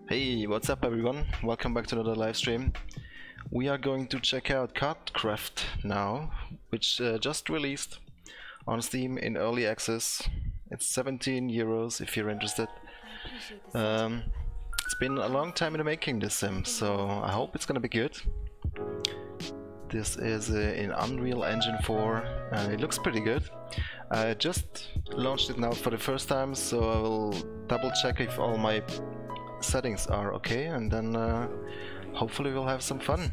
Hey, what's up everyone? Welcome back to another live stream. We are going to check out KARTKRAFT now, which just released on Steam in early access. It's 17 euros if you're interested. It's been a long time in the making, this sim, so I hope it's gonna be good. This is in Unreal Engine 4 and it looks pretty good. I just launched it now for the first time, so I will double check if all my settings are okay, and then hopefully we'll have some fun.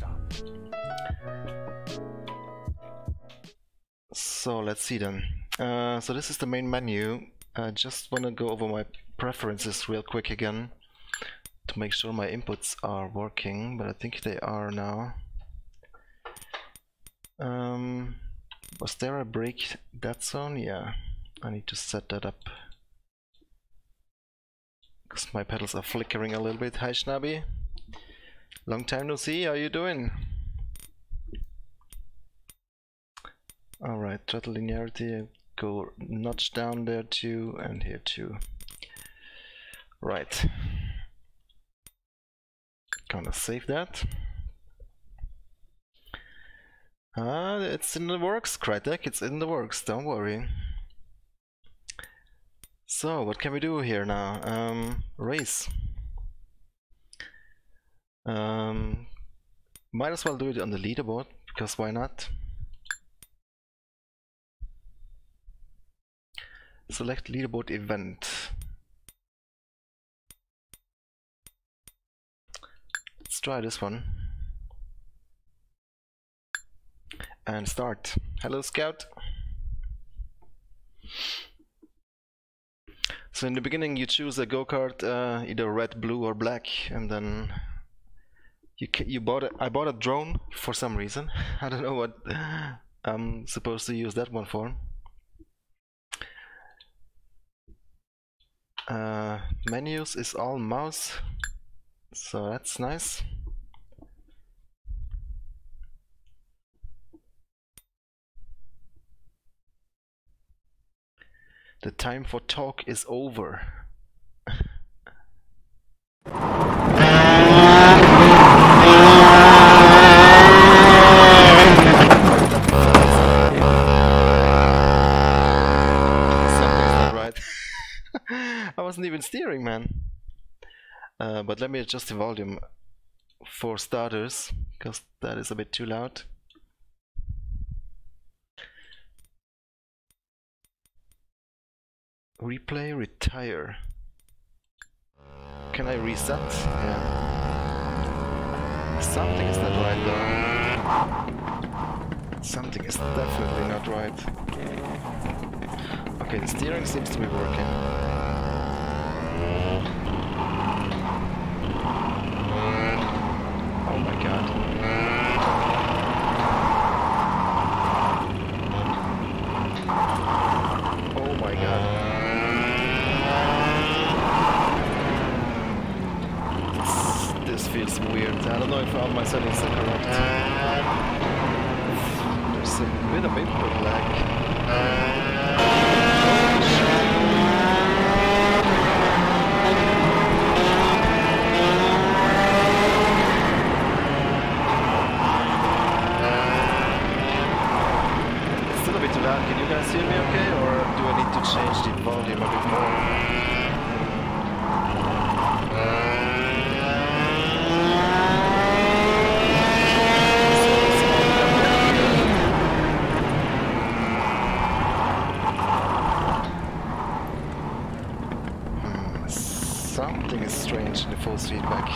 So let's see then. So this is the main menu. I just want to go over my preferences real quick again to make sure my inputs are working, but I think they are now. Was there a break dead zone? Yeah, I need to set that up because my pedals are flickering a little bit. Hi Schnabby, long time no see, how you doing? Alright, throttle linearity, go notch down there too, and here too. Right, gonna save that. It's in the works, Crytek, it's in the works, don't worry. So, what can we do here now? Race. Might as well do it on the leaderboard, because why not? Select leaderboard event. Let's try this one. And start. Hello Scout. So in the beginning you choose a go-kart, either red, blue or black, and then I bought a drone for some reason. I don't know what I'm supposed to use that one for. Menus is all mouse, so that's nice. The time for talk is over. Something's not right. I wasn't even steering, man. But let me adjust the volume for starters, because that is a bit too loud. Replay, retire. Can I reset? Yeah. Something is not right though. Something is definitely not right. Okay, the steering seems to be working. Oh my god. Oh my god. This feels weird. I don't know if all my settings are correct. There's a bit of input lag. It's still a bit too loud. Can you guys hear me okay? Or do I need to change the volume a bit more? Something is strange in the force feedback.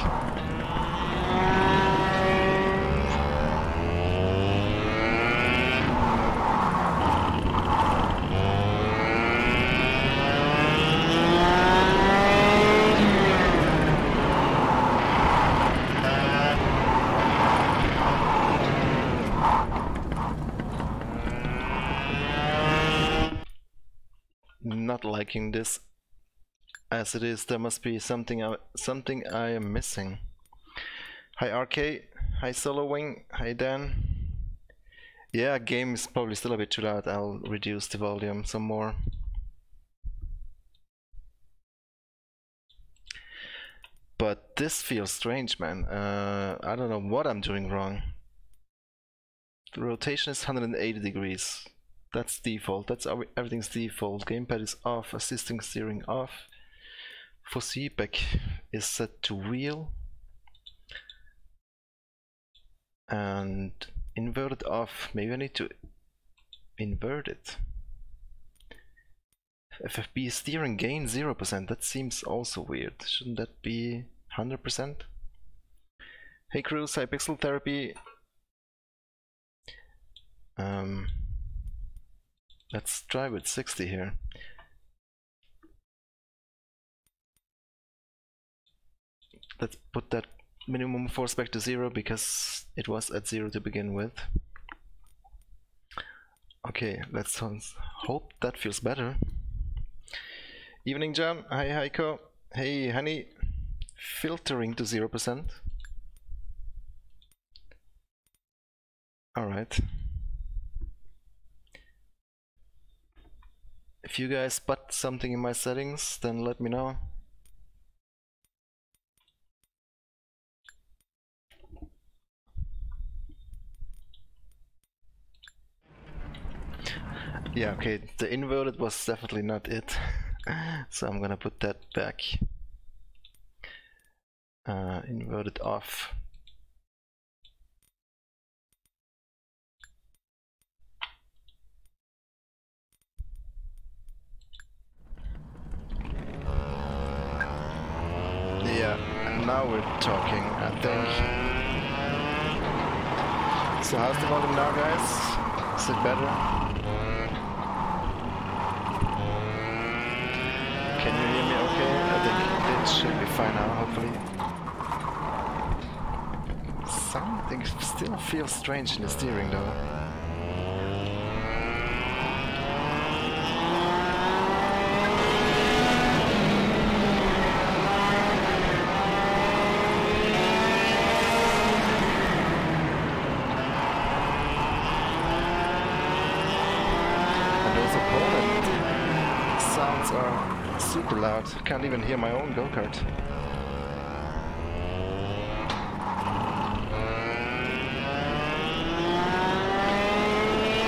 Not liking this. As it is, there must be something I am missing. Hi RK, hi Solo Wing, hi Dan. Yeah, game is probably still a bit too loud. I'll reduce the volume some more. But this feels strange, man. I don't know what I'm doing wrong. The rotation is 180 degrees. That's default. That's everything's default. Gamepad is off. Assisting steering off. For feedback is set to wheel. And inverted off. Maybe I need to invert it. FFB steering gain 0%. That seems also weird. Shouldn't that be 100%? Hey Cruise, hi Pixel Therapy. Let's try with 60 here. Let's put that minimum force back to 0 because it was at 0 to begin with. Okay, let's hope that feels better. Evening John, hi Heiko, hey honey, filtering to 0%. Alright. If you guys spot something in my settings, then let me know. Yeah, okay, the inverted was definitely not it. So I'm gonna put that back. Inverted off. Yeah, now we're talking, I think. So how's the volume now, guys? Is it better? Can you hear me okay? I think it should be fine now, hopefully. Something still feels strange in the steering though. Super loud, can't even hear my own go-kart.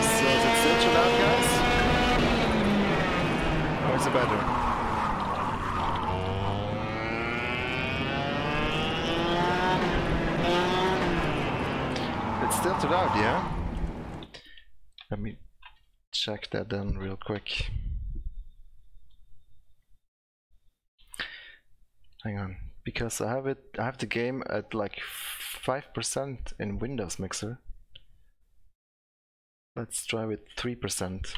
So is it still too loud, guys? Or is it better? It's still too loud, yeah? Let me check that then real quick. Hang on, because I have the game at like 5% in Windows Mixer. Let's try with 3%.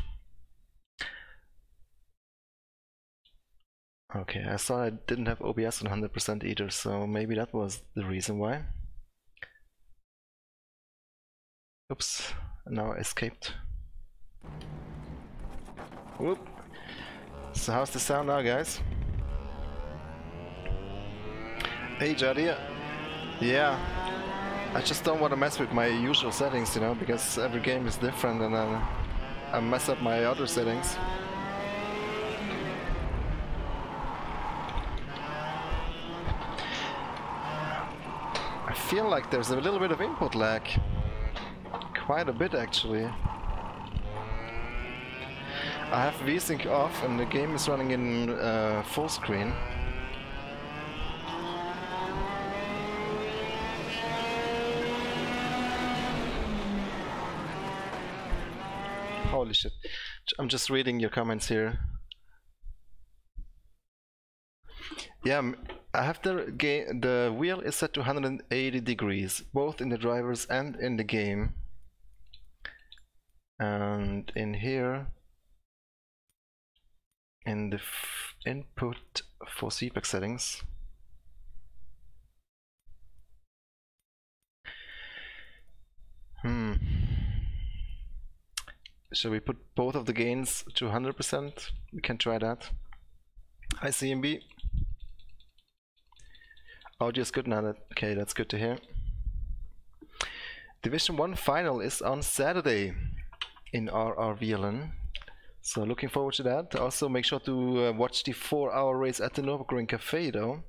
Okay, I saw I didn't have OBS on 100% either, so maybe that was the reason why. Oops, now I escaped. Whoop. So how's the sound now, guys? Hey Jadia, yeah, I just don't want to mess with my usual settings, you know, because every game is different and I mess up my other settings. I feel like there's a little bit of input lag, quite a bit actually. I have VSync off and the game is running in full screen. Holy shit, I'm just reading your comments here. Yeah, I have the wheel is set to 180 degrees, both in the drivers and in the game. And in here, in the input for CPAC settings, shall we put both of the gains to 100%? We can try that. Hi CMB. Audio is good now. Okay, that's good to hear. Division 1 final is on Saturday in RRVLN. So looking forward to that. Also make sure to watch the 4-hour race at the Nürburgring Cafe though.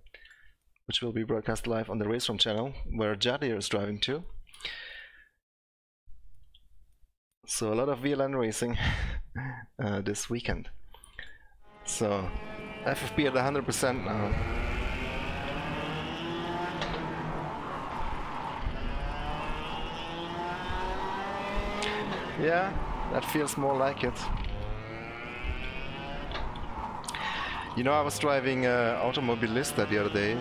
which will be broadcast live on the Raceroom channel, where Jadir is driving too. So a lot of VLN racing this weekend. So FFP at 100% now. Yeah, that feels more like it. You know, I was driving Automobilista the other day,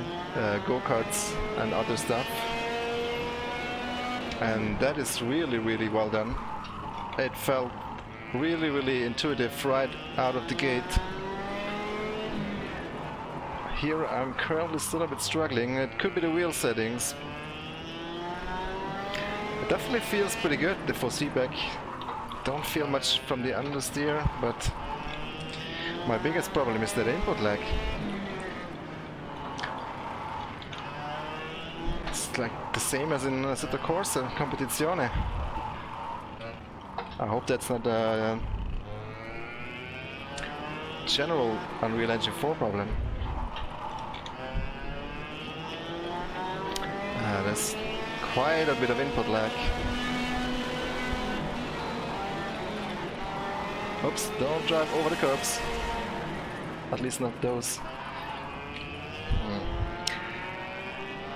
go-karts and other stuff, and that is really well done. It felt really intuitive right out of the gate. Here I'm currently still a bit struggling. It could be the wheel settings. It definitely feels pretty good, the 4C back. Don't feel much from the understeer, but my biggest problem is that input lag. It's like the same as in Assetto Corsa Competizione. I hope that's not a general Unreal Engine 4 problem. There's quite a bit of input lag. Oops, don't drive over the curbs. At least not those.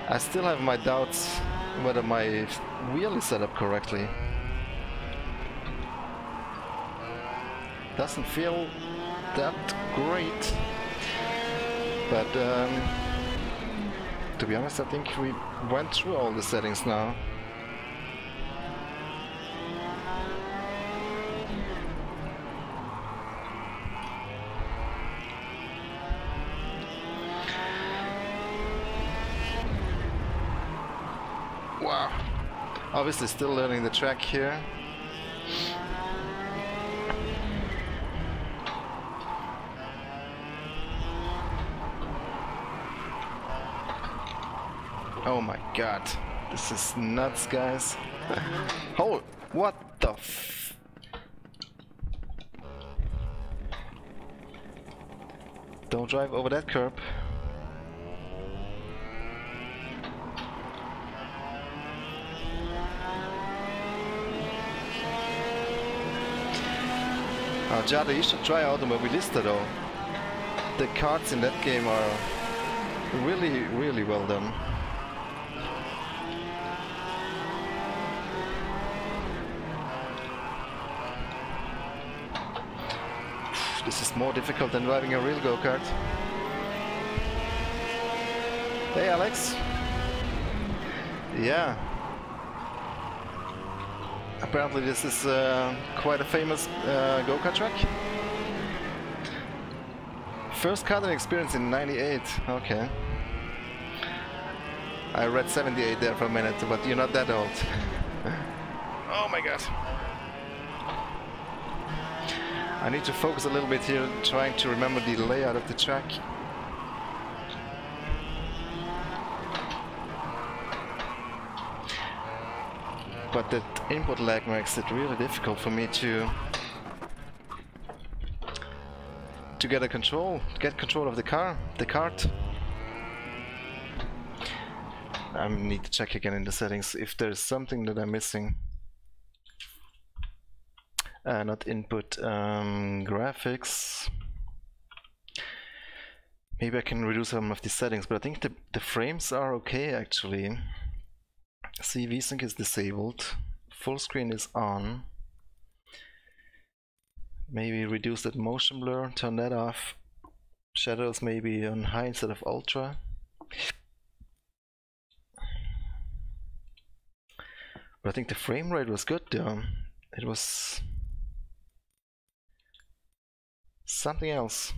I still have my doubts whether my wheel is set up correctly. Doesn't feel that great. But to be honest, I think we went through all the settings now. Wow. Obviously still learning the track here. Oh my god. This is nuts, guys. Oh, what the f... Don't drive over that curb. Jada, you should try Automobilista though. The karts in that game are really well done. This is more difficult than driving a real go-kart. Hey Alex. Yeah. Apparently this is quite a famous go-kart track. First karting experience in '98, okay. I read 78 there for a minute, but you're not that old. Oh my god. I need to focus a little bit here, trying to remember the layout of the track. But that input lag makes it really difficult for me to get control of the kart. I need to check again in the settings if there's something that I'm missing. Not input, graphics. Maybe I can reduce some of the settings, but I think the frames are okay actually. See, VSync is disabled, full screen is on. Maybe reduce that motion blur, turn that off. Shadows maybe on high instead of ultra. But I think the frame rate was good though. It was something else.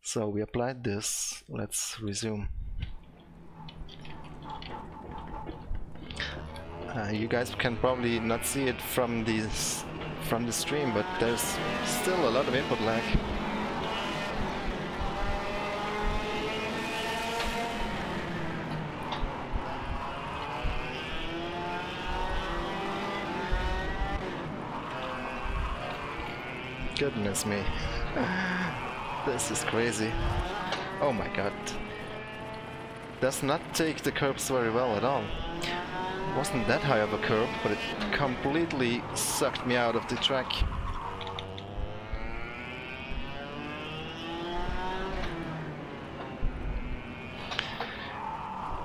So we applied this. Let's resume. You guys can probably not see it from the stream, but there's still a lot of input lag. Goodness me. This is crazy. Oh my god. Does not take the curbs very well at all. Wasn't that high of a curb, but it completely sucked me out of the track.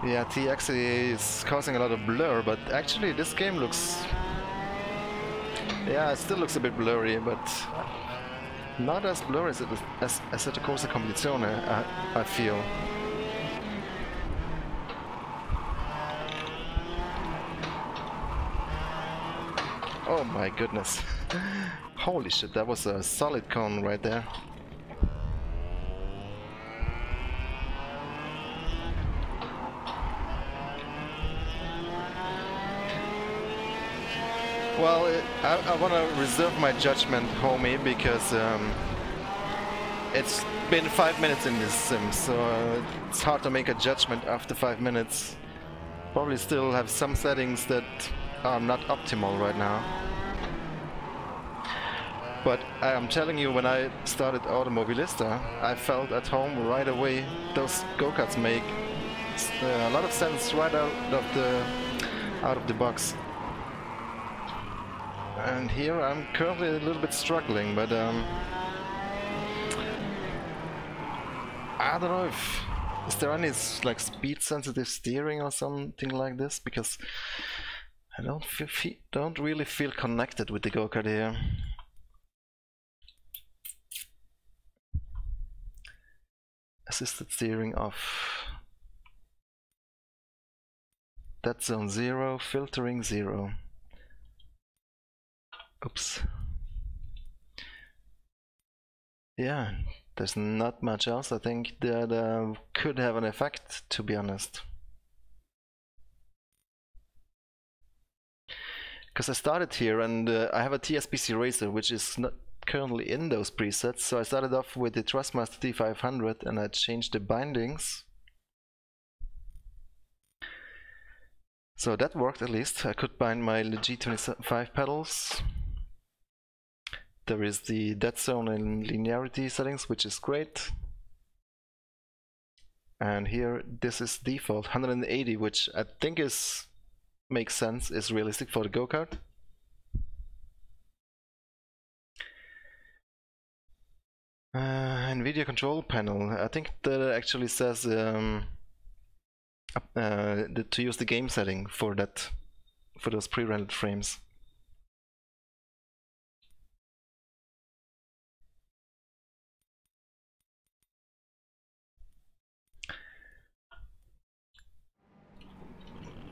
Yeah, TX is causing a lot of blur, but actually this game looks... Yeah, it still looks a bit blurry, but not as blurry as Assetto Corsa Competizione, I feel. Oh my goodness. Holy shit, that was a solid cone right there. Well, I want to reserve my judgment, homie, because it's been 5 minutes in this sim, so it's hard to make a judgment after 5 minutes. Probably still have some settings that are not optimal right now. But I'm telling you, when I started Automobilista, I felt at home right away. Those go-karts make a lot of sense right out of the box. And here I'm currently a little bit struggling, but I don't know if is there any like speed sensitive steering or something like this, because I don't really feel connected with the go-kart here. Assisted steering off. Dead zone 0, filtering 0. Oops. Yeah, there's not much else I think that could have an effect, to be honest. Because I started here and I have a TS-PC Racer which is not currently in those presets, so I started off with the Thrustmaster T500 and I changed the bindings. So that worked at least. I could bind my G27 pedals. There is the dead zone and linearity settings, which is great. And here, this is default 180, which I think makes sense, is realistic for the go-kart. NVIDIA control panel. I think that actually says to use the game setting for those pre-rendered frames.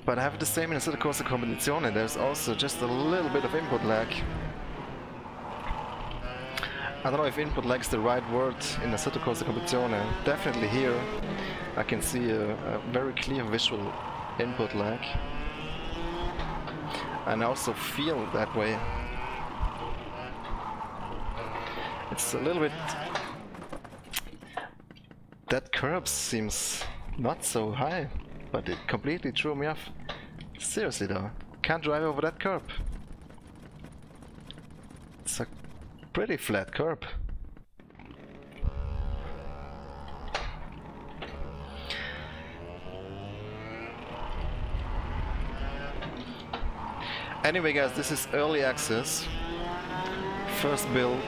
But I have the same in Assetto Corsa Competizione. There's also just a little bit of input lag. I don't know if input lag is the right word in Assetto Corsa Competizione. Definitely here I can see a very clear visual input lag. And I also feel that way. It's a little bit... That curb seems not so high. But it completely threw me off. Seriously though, can't drive over that curb. It's a pretty flat curb. Anyway guys, this is early access. First build.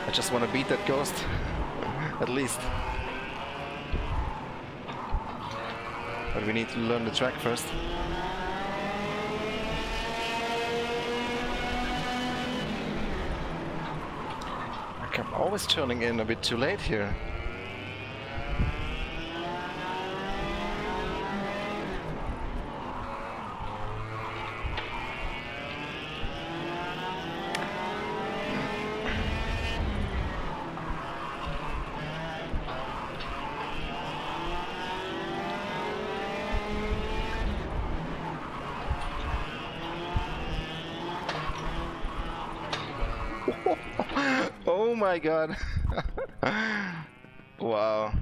I just want to beat that ghost, at least. But we need to learn the track first. I'm always turning in a bit too late here. Oh my god. Wow.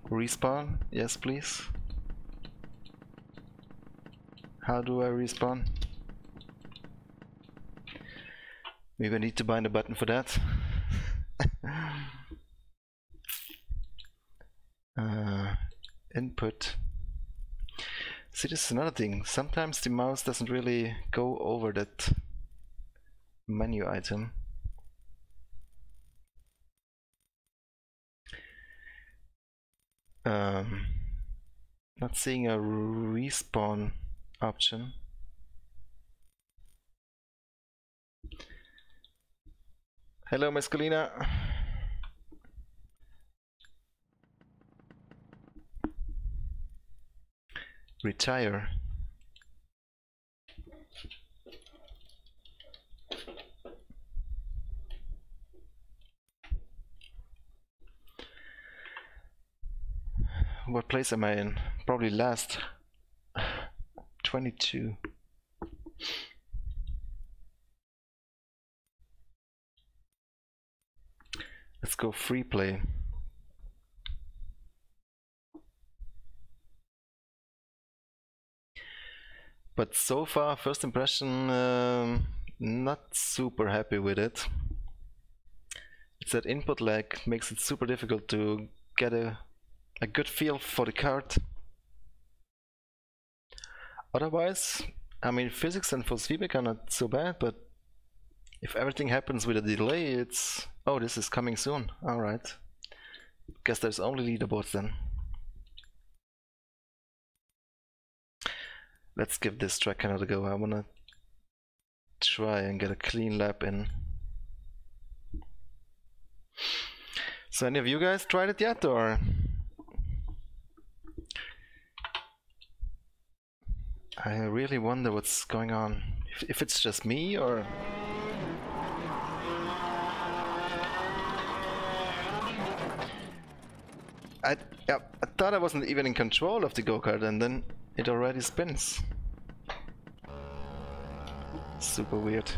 Respawn? Yes, please. How do I respawn? Maybe I need to bind a button for that. Input. See, this is another thing. Sometimes the mouse doesn't really go over that menu item. Not seeing a respawn option. Hello, Mescalina. Retire. What place am I in? Probably last. 22. Let's go free play. But so far, first impression, not super happy with it. It's that input lag makes it super difficult to get a good feel for the card. Otherwise, I mean, physics and force feedback are not so bad, but if everything happens with a delay, it's... Oh, this is coming soon. Alright. Guess there's only leaderboards then. Let's give this track another go. I wanna try and get a clean lap in. So any of you guys tried it yet, or? I really wonder what's going on. If it's just me, or... I thought I wasn't even in control of the go-kart, and then it already spins. Super weird.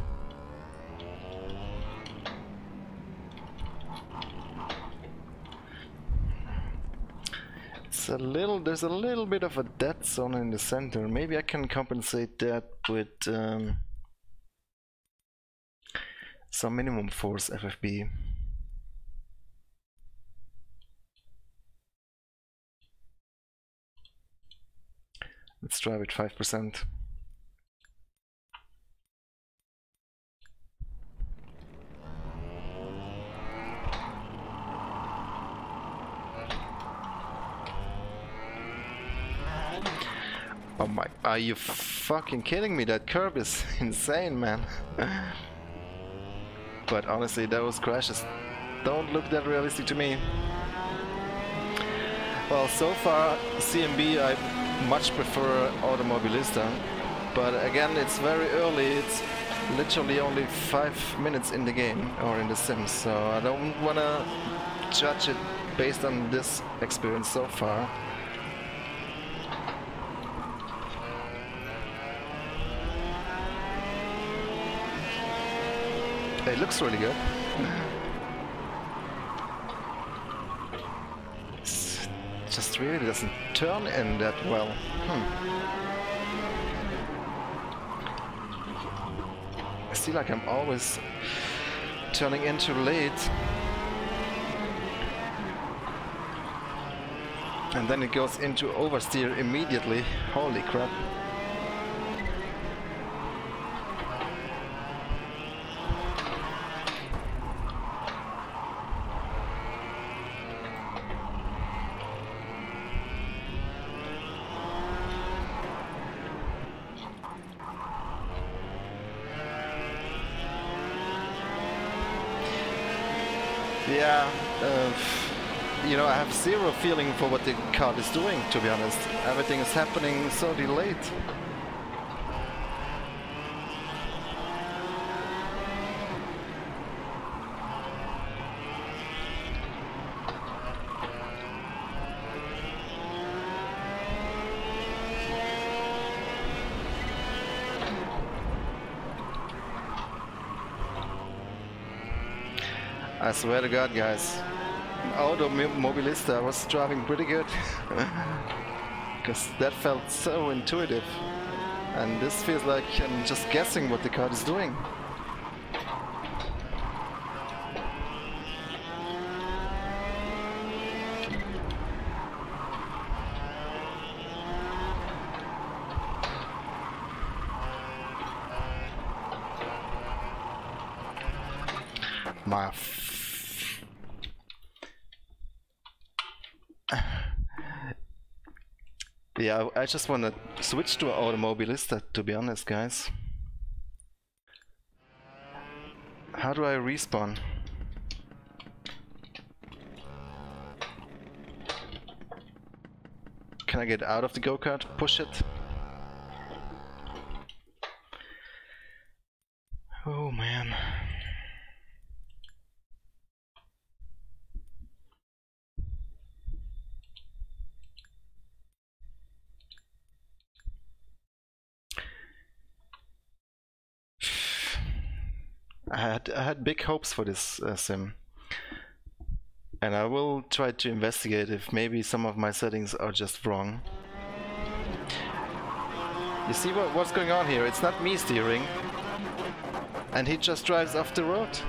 It's there's a little bit of a dead zone in the center. Maybe I can compensate that with some minimum force FFB. Let's try with 5%. Oh my, are you fucking kidding me? That curb is insane, man. But honestly, those crashes don't look that realistic to me. Well, so far, CMB, I much prefer Automobilista, but again, it's very early. It's literally only 5 minutes in the game, or in the sim, so I don't wanna judge it based on this experience so far. It looks really good. It just really doesn't turn in that well. I feel like I'm always turning in too late. And then it goes into oversteer immediately. Holy crap. Yeah, you know, I have zero feeling for what the card is doing, to be honest. Everything is happening so delayed. I swear to God, guys, Automobilista, I was driving pretty good. Because that felt so intuitive. And this feels like I'm just guessing what the card is doing. Yeah, I just want to switch to Automobilista, to be honest, guys. How do I respawn? Can I get out of the go-kart? Push it? Oh man. I had big hopes for this sim, and I will try to investigate if maybe some of my settings are just wrong. You see what's going on here? It's not me steering, and he just drives off the road.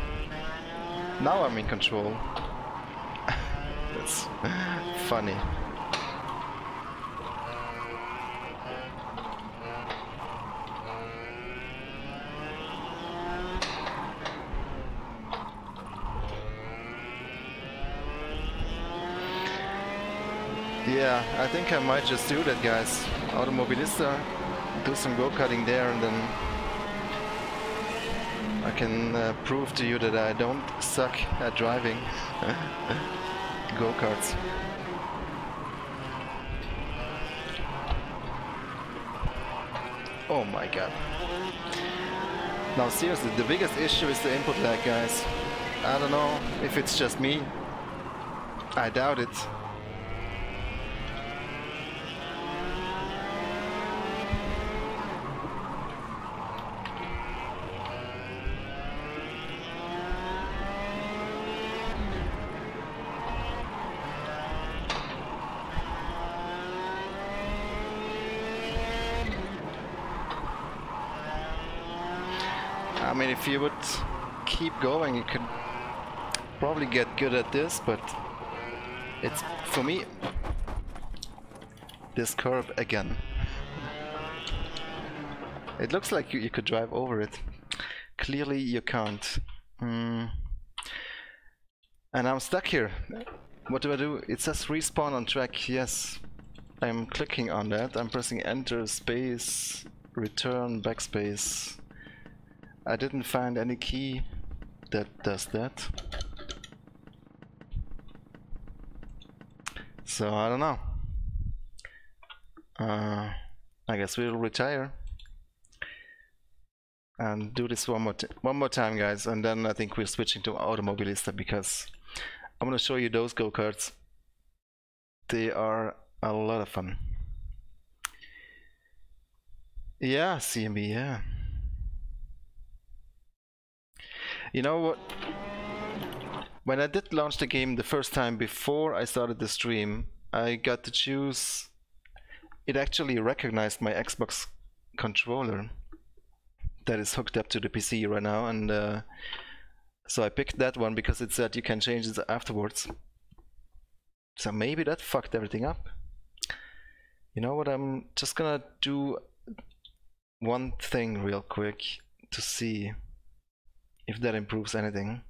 Now I'm in control. That's funny. Yeah, I think I might just do that, guys. Automobilista, do some go-karting there, and then I can prove to you that I don't suck at driving go-karts. Oh my god. Now seriously, the biggest issue is the input lag, guys. I don't know if it's just me. I doubt it. I mean, if you would keep going, you could probably get good at this, but it's, for me, this curve again. It looks like you could drive over it. Clearly you can't. And I'm stuck here. What do? It says respawn on track. Yes, I'm clicking on that. I'm pressing enter, space, return, backspace. I didn't find any key that does that. So I don't know. I guess we'll retire and do this one more time, guys, and then I think we're switching to Automobilista because I'm gonna show you those go-karts. They are a lot of fun. Yeah, CMB, yeah. You know what? When I did launch the game the first time before I started the stream, I got to choose. It actually recognized my Xbox controller that is hooked up to the PC right now, and so I picked that one because it said you can change it afterwards. So maybe that fucked everything up. You know what? I'm just gonna do one thing real quick to see if that improves anything.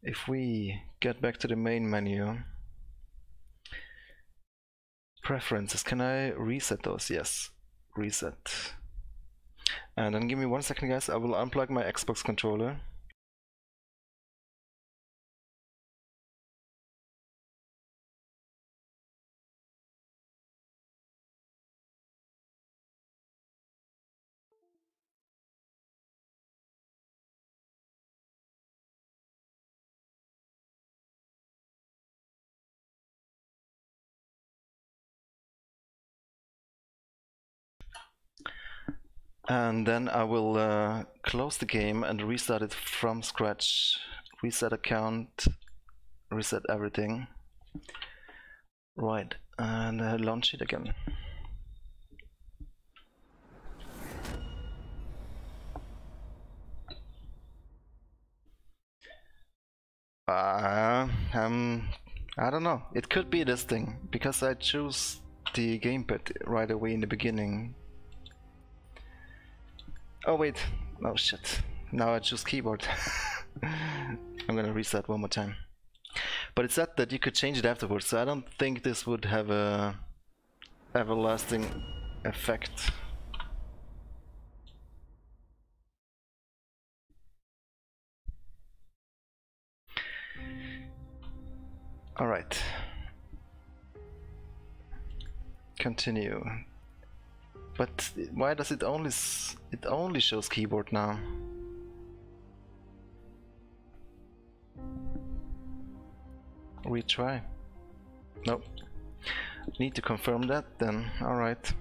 If we get back to the main menu, preferences, can I reset those? Yes, reset. And then give me 1 second, guys. I will unplug my Xbox controller. And then I will close the game and restart it from scratch. Reset account, reset everything. Right, and launch it again. I don't know. It could be this thing because I choose the gamepad right away in the beginning. Oh wait, oh shit. Now I choose keyboard. I'm gonna reset one more time. But it said that you could change it afterwards, so I don't think this would have a everlasting effect. Alright. Continue. But why does it only shows keyboard now? Retry. Nope. Need to confirm that then. Alright.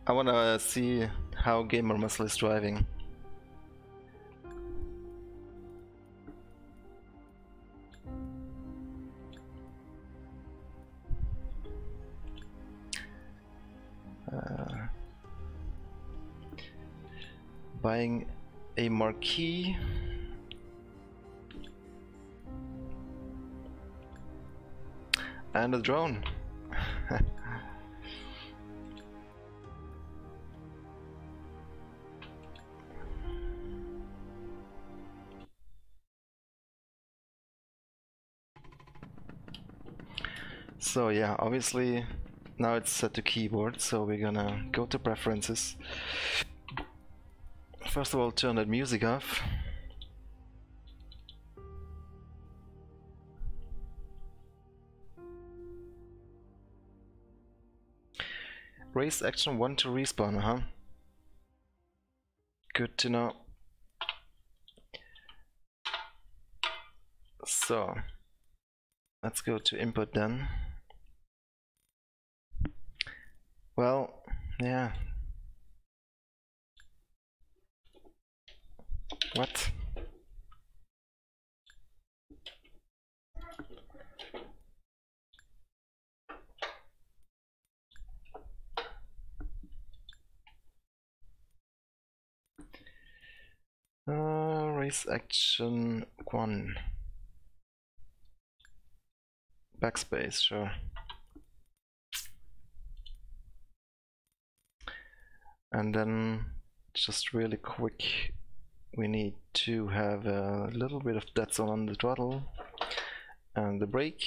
I wanna see how Gamer Muscle is driving. Buying a marquee. And a drone. So yeah, obviously now it's set to keyboard, so we're gonna go to preferences. First of all, turn that music off. Race action 1 to respawn, huh? Good to know. So, let's go to input then. Well, yeah. What? Race action 1. Backspace, sure. And then, just really quick, we need to have a little bit of dead zone on the throttle and the brake,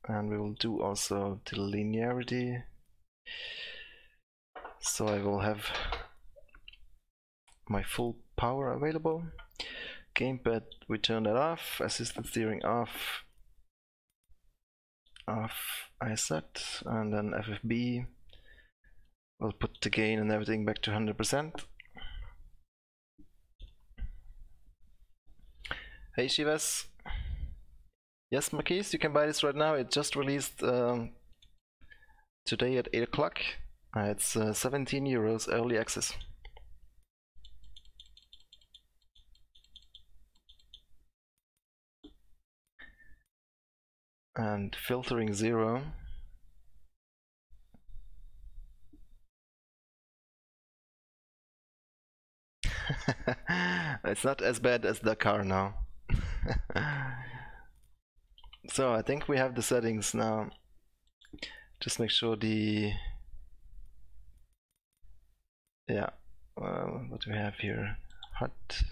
and we will do also the linearity. So I will have my full power available. Gamepad, we turn that off. Assisted steering off. I set, and then FFB. We'll put the gain and everything back to 100%. Hey Shivas. Yes, Marquise, you can buy this right now. It just released today at 8 o'clock. It's 17 euros early access. And filtering 0. It's not as bad as Dakar now. So I think we have the settings now. Just make sure the... Yeah, what do we have here? Hot.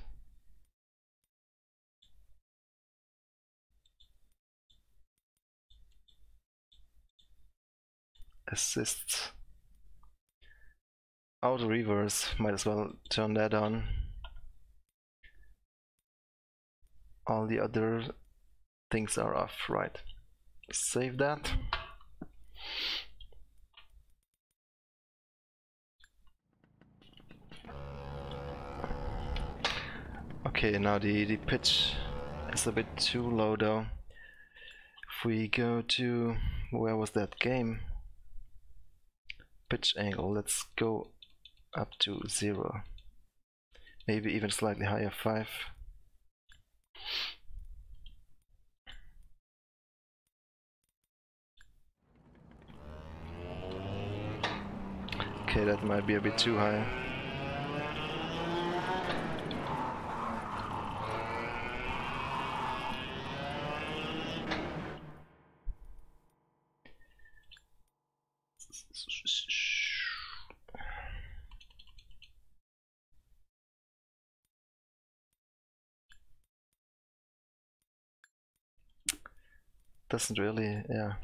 Assist. Auto reverse, might as well turn that on. All the other things are off, right? Save that. Okay, now the pitch is a bit too low though. If we go to, where was that game? Pitch angle, let's go up to 0. Maybe even slightly higher, 5. Okay, that might be a bit too high. Doesn't really, yeah.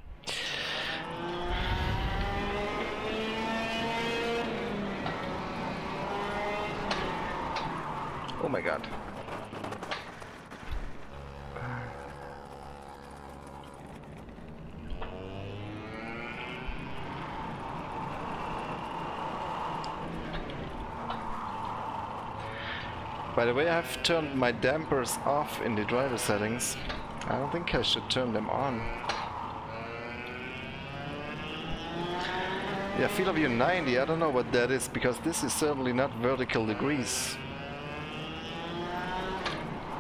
Oh my god. By the way, I've turned my dampers off in the driver settings. I don't think I should turn them on. Yeah, field of view 90, I don't know what that is, because this is certainly not vertical degrees.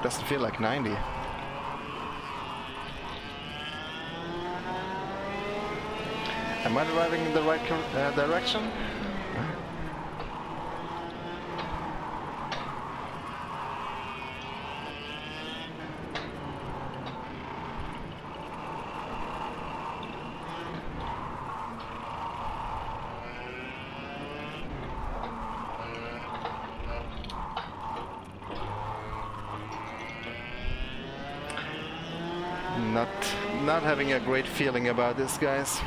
Doesn't feel like 90. Am I driving in the right direction? Not having a great feeling about this, guys.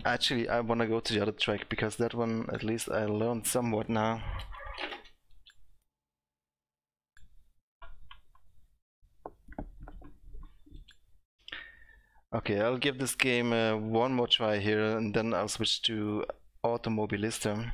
Actually, I wanna go to the other track because that one, at least I learned somewhat now. Okay, I'll give this game one more try here, and then I'll switch to Automobilista.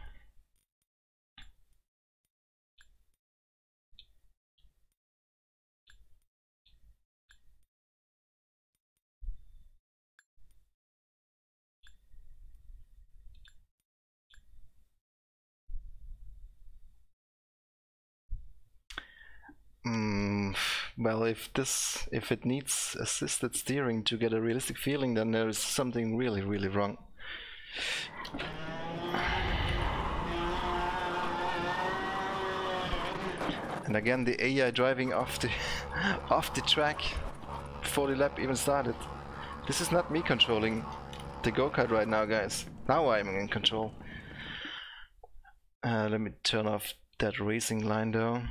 Well, if it needs assisted steering to get a realistic feeling, then there is something really wrong. And again, the AI driving off the off the track before the lap even started. This is not me controlling the go-kart right now, guys. Now I'm in control. Let me turn off that racing line though.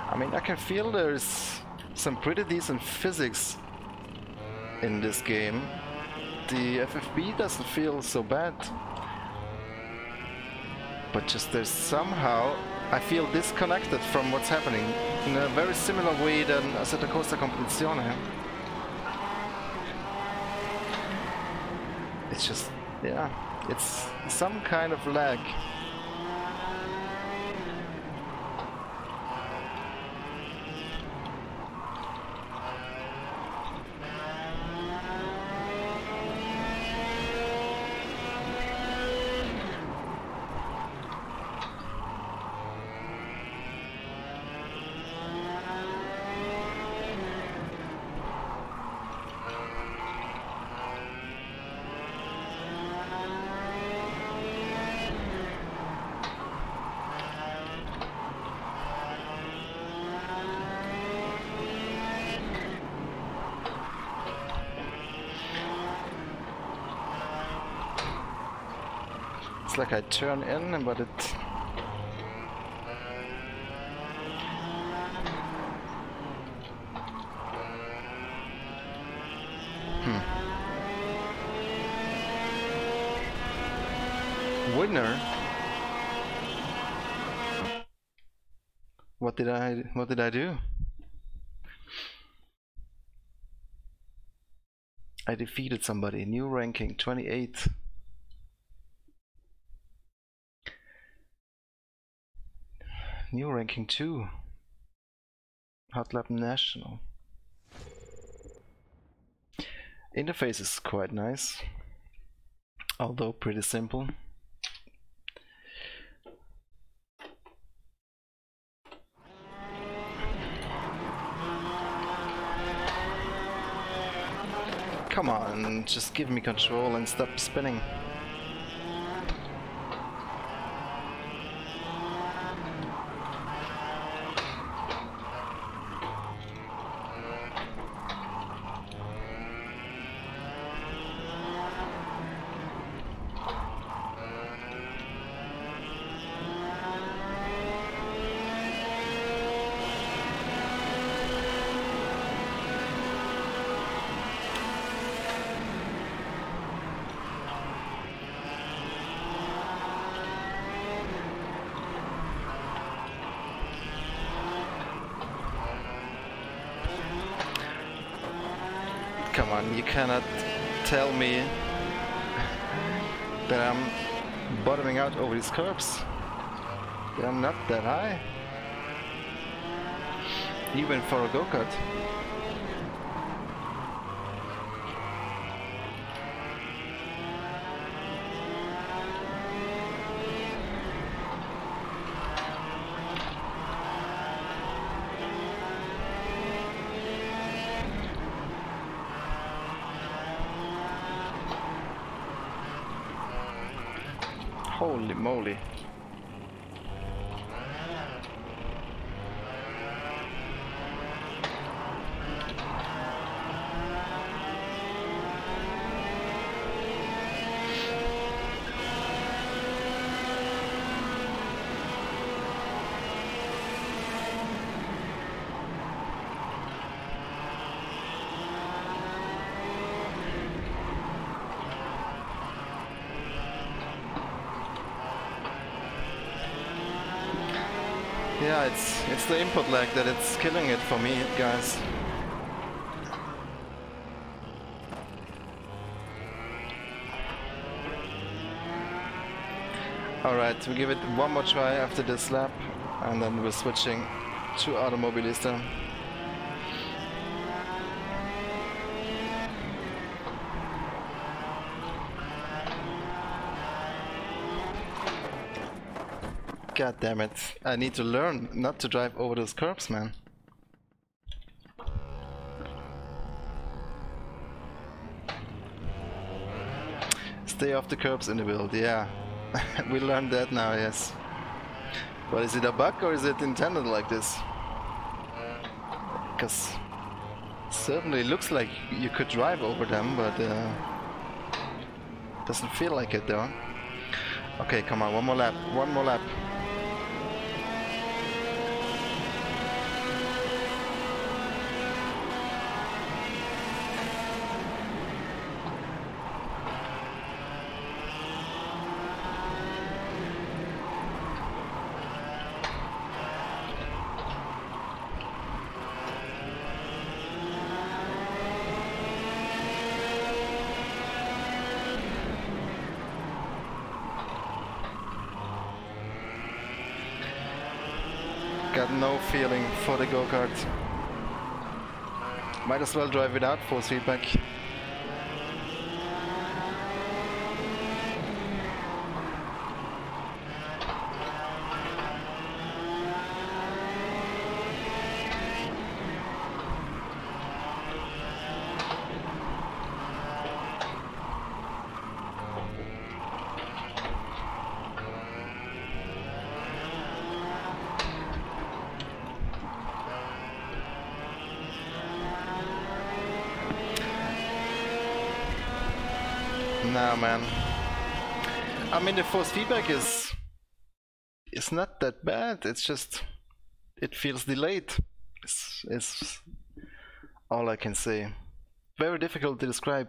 I mean, I can feel there's some pretty decent physics in this game. The FFB doesn't feel so bad, but just there's somehow I feel disconnected from what's happening in a very similar way than Assetto Corsa Competizione. It's just, yeah, it's some kind of lag. Like I turn in, but it winner. What did I do? I defeated somebody. New ranking 28. New ranking 2. Hot Lap National. Interface is quite nice, although pretty simple. Come on, just give me control and stop spinning. Come on, you cannot tell me that I'm bottoming out over these curbs. They're not that high, even for a go-kart. Holy moly. Yeah, it's the input lag that it's killing it for me, guys. Alright, we give it one more try after this lap, and then we're switching to Automobilista. God damn it, I need to learn not to drive over those curbs, man. Stay off the curbs in the build, yeah. We learned that now, yes. But is it a bug or is it intended like this? Because certainly looks like you could drive over them, but doesn't feel like it though. Okay, come on, one more lap, one more lap. Got no feeling for the go-kart. Might as well drive without force feedback. Nah, man. I mean, the force feedback is not that bad. It's just it feels delayed. It's all I can say. Very difficult to describe.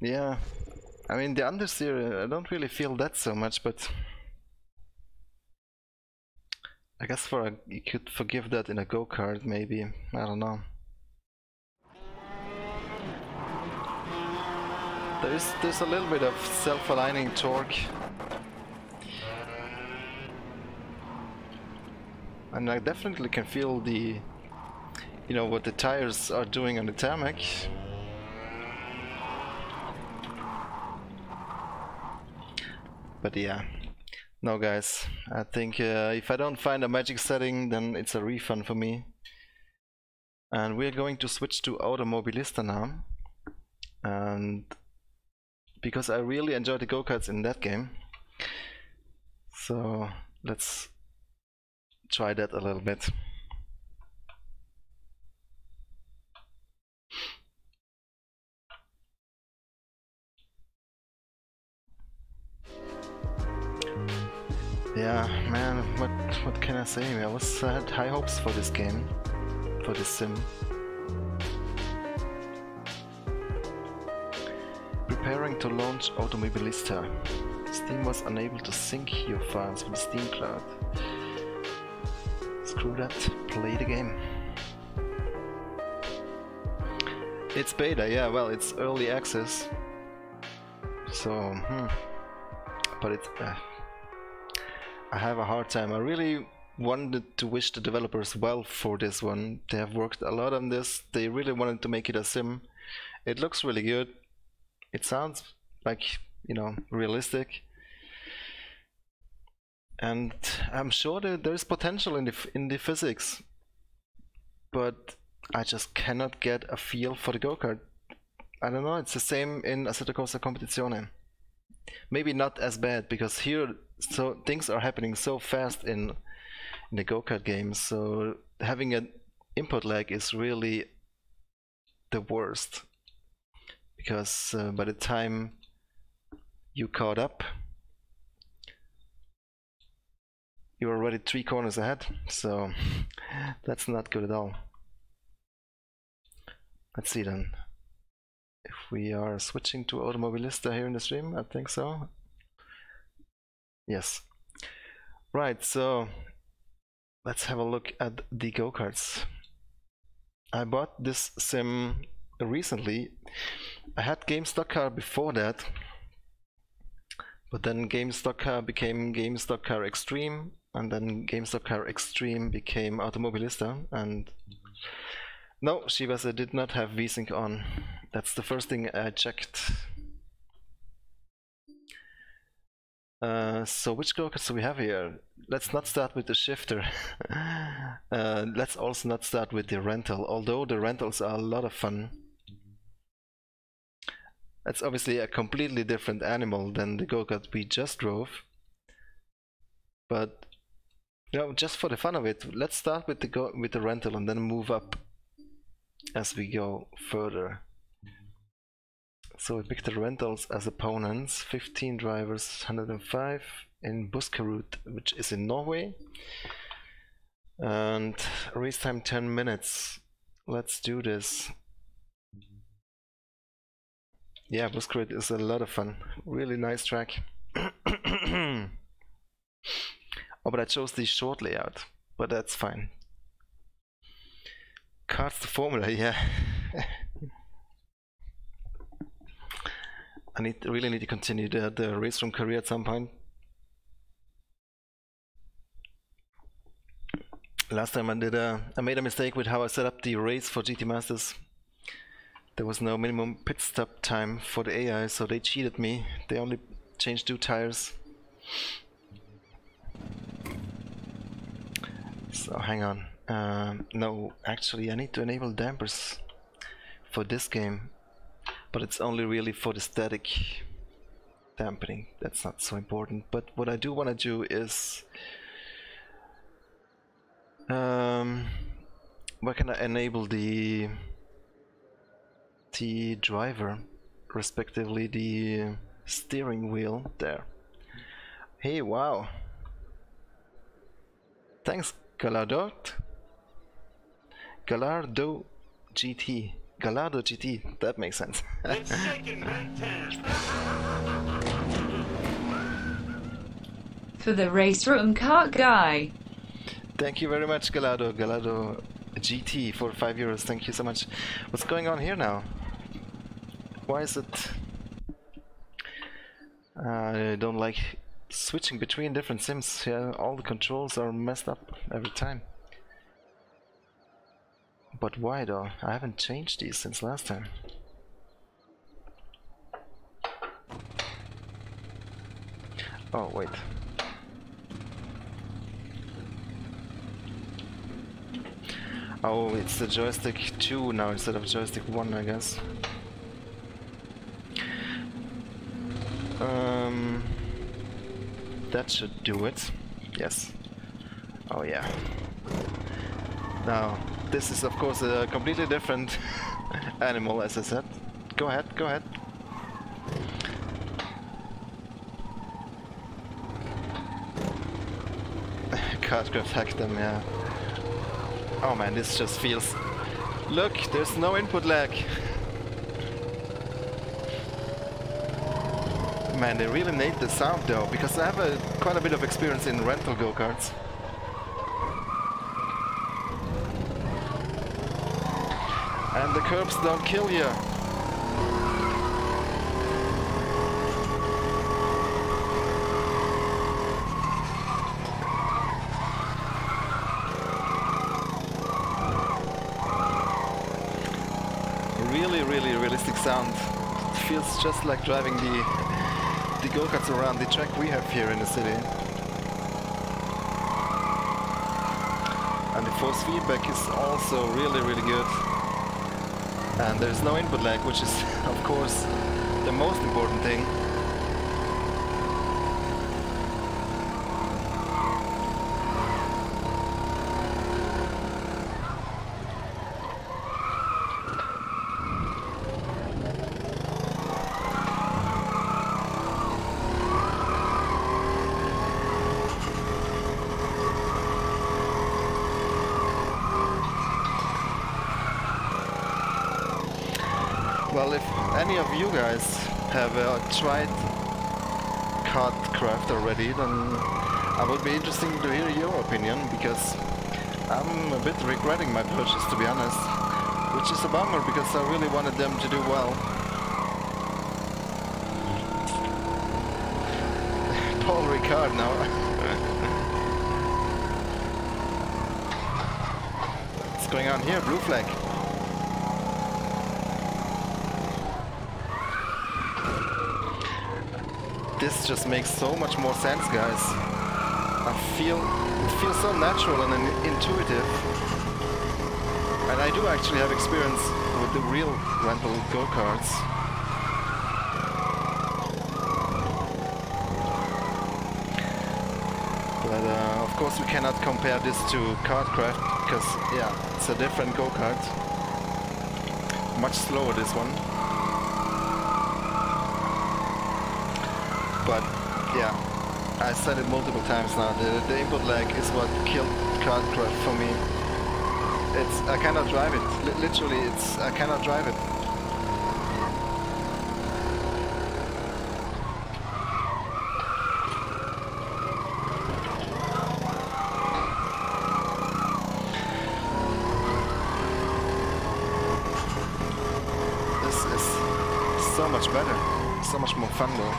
Yeah, I mean the understeer, I don't really feel that so much, but I guess you could forgive that in a go-kart maybe, I don't know. There's a little bit of self-aligning torque. And I definitely can feel the, you know, what the tires are doing on the tarmac. But yeah, no guys, I think if I don't find a magic setting, then it's a refund for me. And we're going to switch to Automobilista now. And because I really enjoyed the go-karts in that game. So let's try that a little bit. Yeah, man, what can I say? I had high hopes for this game, for this sim. Preparing to launch Automobilista. Steam was unable to sync your files with the Steam Cloud. Screw that, play the game. It's beta, yeah, well, it's early access. So, but it's... I have a hard time. I really wanted to wish the developers well for this one. They have worked a lot on this. They really wanted to make it a sim. It looks really good. It sounds like, you know, realistic. And I'm sure that there's potential in the physics. But I just cannot get a feel for the go-kart. I don't know, it's the same in Assetto Corsa Competizione. Maybe not as bad, because here things are happening so fast in the go-kart games, so having an input lag is really the worst, because by the time you caught up, you're already 3 corners ahead, so that's not good at all. Let's see then. If we are switching to Automobilista here in the stream, I think so. Yes. Right, so let's have a look at the go-karts. I bought this sim recently. I had Game Stock Car before that, but then Game Stock Car became Game Stock Car Extreme, and then Game Stock Car Extreme became Automobilista, and no, Shibasa did not have VSync on. That's the first thing I checked. So which go-karts do we have here? Let's not start with the shifter. Let's also not start with the rental, although the rentals are a lot of fun. That's obviously a completely different animal than the go-kart we just drove. But, you know, just for the fun of it, let's start with the rental and then move up as we go further. So we picked the rentals as opponents, 15 drivers, 105 in Buskerud, which is in Norway. And race time 10 minutes. Let's do this. Yeah, Buskerud is a lot of fun. Really nice track. Oh, but I chose the short layout, but that's fine. Karts to Formula, yeah. I really need to continue the race room career at some point. Last time I made a mistake with how I set up the race for GT Masters. There was no minimum pit stop time for the AI, so they cheated me. They only changed 2 tires. So hang on. No, actually I need to enable dampers for this game. But it's only really for the static dampening. That's not so important. But what I do want to do is where can I enable the driver, respectively the steering wheel there. Hey, wow. Thanks, Galardo GT. Gallardo GT, that makes sense. For the race room kart guy. Thank you very much, Gallardo. Gallardo GT for €5. Thank you so much. What's going on here now? Why is it... I don't like switching between different sims. Yeah, all the controls are messed up every time. But why though? I haven't changed these since last time. Oh, wait. Oh, it's the joystick 2 now instead of joystick 1, I guess. That should do it. Yes. Oh yeah. Now, this is of course a completely different animal, as I said. Go ahead, go ahead. KARTKRAFT hacked them, yeah. Oh man, this just feels... Look, there's no input lag. Man, they really nailed the sound though, because I have quite a bit of experience in rental go-karts. And the curbs don't kill you. Really, really realistic sound. It feels just like driving the go-karts around the track we have here in the city. And the force feedback is also really, really good. And there's no input lag, which is, of course, the most important thing. Well, if any of you guys have tried KARTKRAFT already, then I would be interested to hear your opinion, because I'm a bit regretting my purchase, to be honest, which is a bummer because I really wanted them to do well. Paul Ricard now. What's going on here? Blue flag. This just makes so much more sense, guys. It feels so natural and intuitive. And I do actually have experience with the real rental go-karts. But of course we cannot compare this to KARTKRAFT, because yeah, it's a different go-kart. Much slower, this one. But yeah, I said it multiple times now, the input lag is what killed KARTKRAFT for me. I cannot drive it. Literally, I cannot drive it. This is so much better, so much more fun though.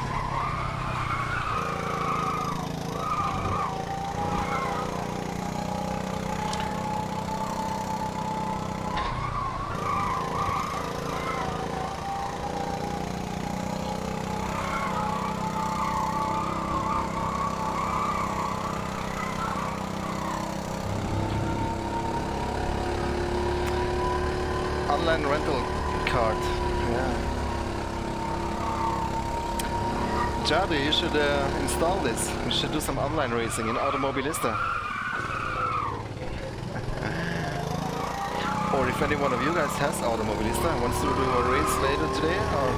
Online rental card, yeah. Jadi, you should install this. We should do some online racing in Automobilista. Or if any one of you guys has Automobilista and wants to do a race later today or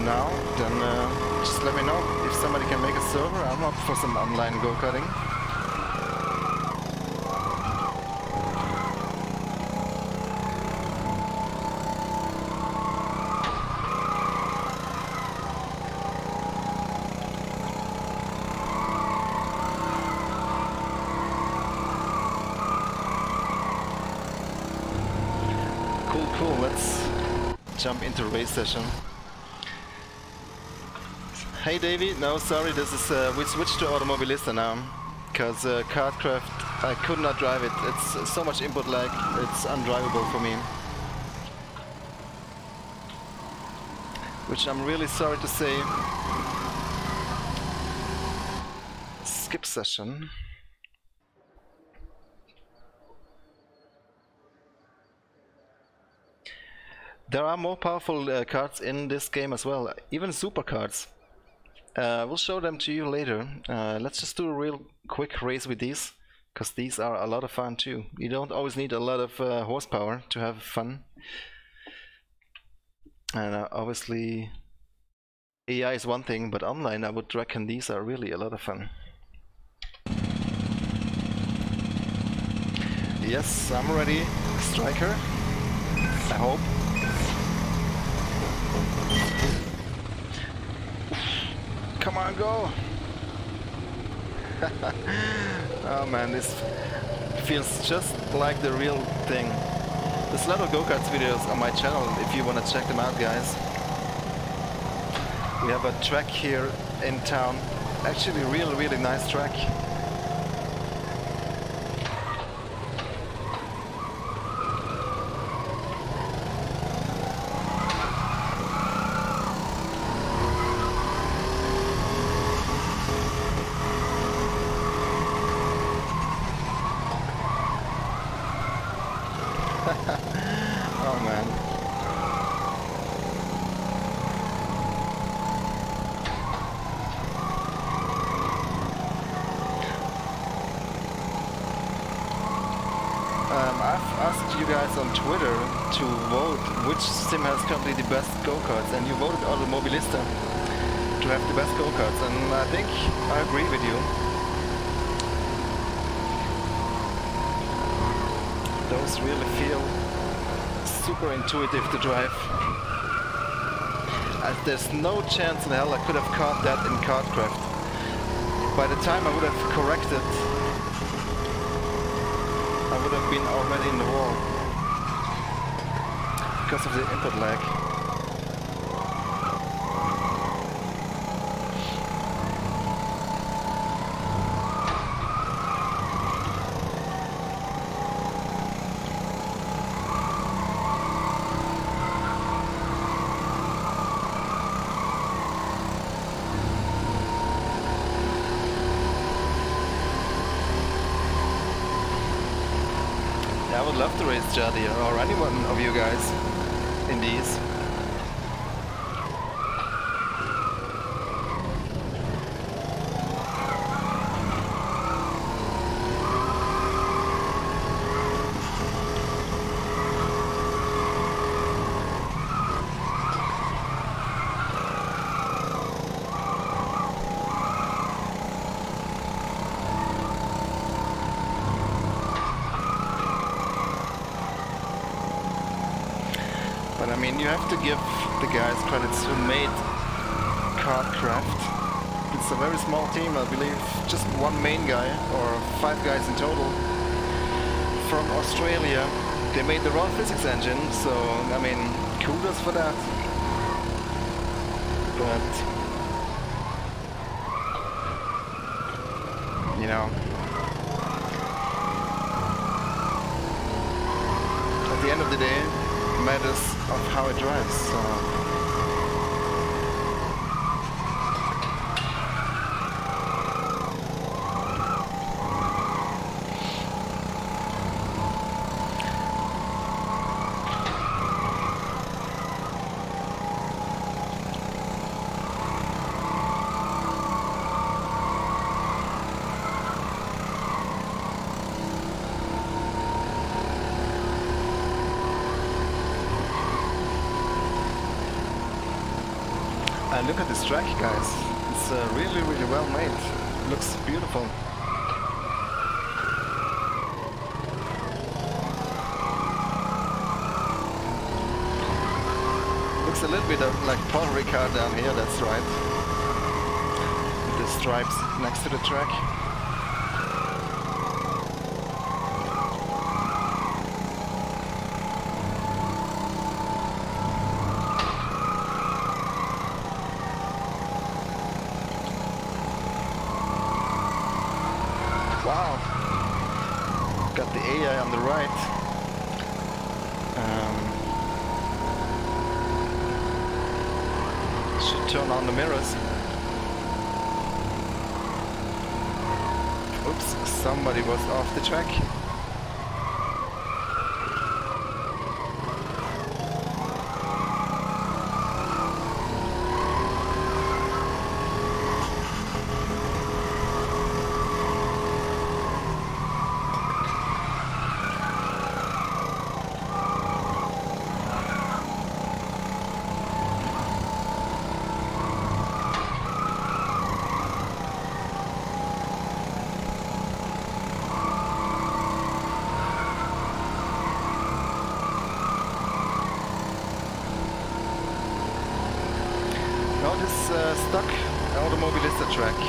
now, then just let me know if somebody can make a server. I'm up for some online go-karting. cool. Let's jump into race session. Hey Davey, no sorry, this is we switched to Automobilista now, because KARTKRAFT, I could not drive it. It's so much input lag, it's undrivable for me. Which I'm really sorry to say. Skip session. There are more powerful cards in this game as well, even super cards. We'll show them to you later. Let's just do a real quick race with these, because these are a lot of fun too. You don't always need a lot of horsepower to have fun. And obviously AI is one thing, but online I would reckon these are really a lot of fun. Yes, I'm ready, Striker. I hope. Come on, go! Oh man, this feels just like the real thing. There's a lot of go-karts videos on my channel if you want to check them out, guys. We have a track here in town. Actually, really nice track. Oh man. I've asked you guys on Twitter to vote which sim has currently the best go-karts, and you voted Automobilista to have the best go-karts, and I think I agree with you. Those really feel super intuitive to drive. There's no chance in hell I could have caught that in KARTKRAFT. By the time I would have corrected, I would have been already in the wall because of the input lag. I would love to race Jadi or anyone of you guys in these. But I mean, you have to give the guys credits who made KARTKRAFT. It's a very small team, I believe, just one main guy, or 5 guys in total, from Australia. They made the raw physics engine, so I mean, kudos for that. But, you know, at the end of the day, matters of how it drives. So. And look at this track, guys. It's really well made. Looks beautiful. Looks a little bit like Paul Ricard down here, that's right. With the stripes next to the track. AI on the right. Should turn on the mirrors. Oops, somebody was off the track. Stock Automobilista track.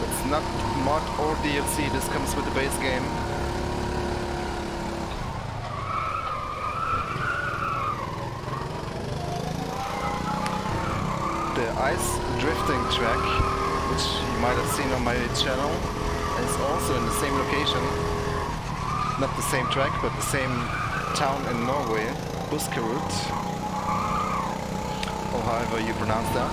It's not mod or DLC, this comes with the base game. The ice drifting track, which you might have seen on my channel, is also in the same location. Not the same track, but the same town in Norway, Buskerud. Or however you pronounce that.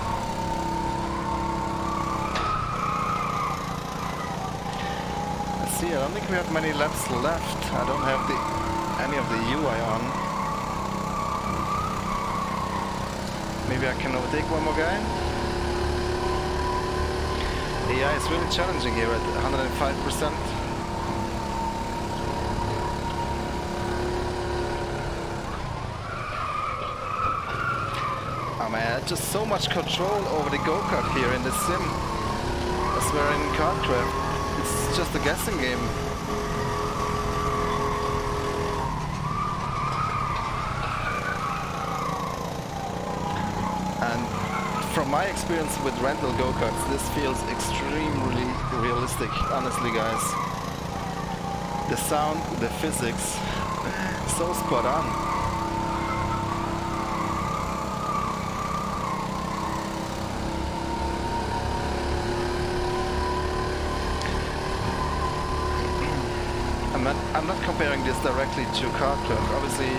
Let's see, I don't think we have many laps left. I don't have any of the UI on. Maybe I can overtake one more guy. AI is really challenging here at 105%. Man, just so much control over the go-kart here in the sim. I swear in KARTKRAFT, it's just a guessing game. And from my experience with rental go-karts, this feels extremely realistic, honestly guys. The sound, the physics, so spot on. I'm not comparing this directly to KARTKRAFT. Obviously,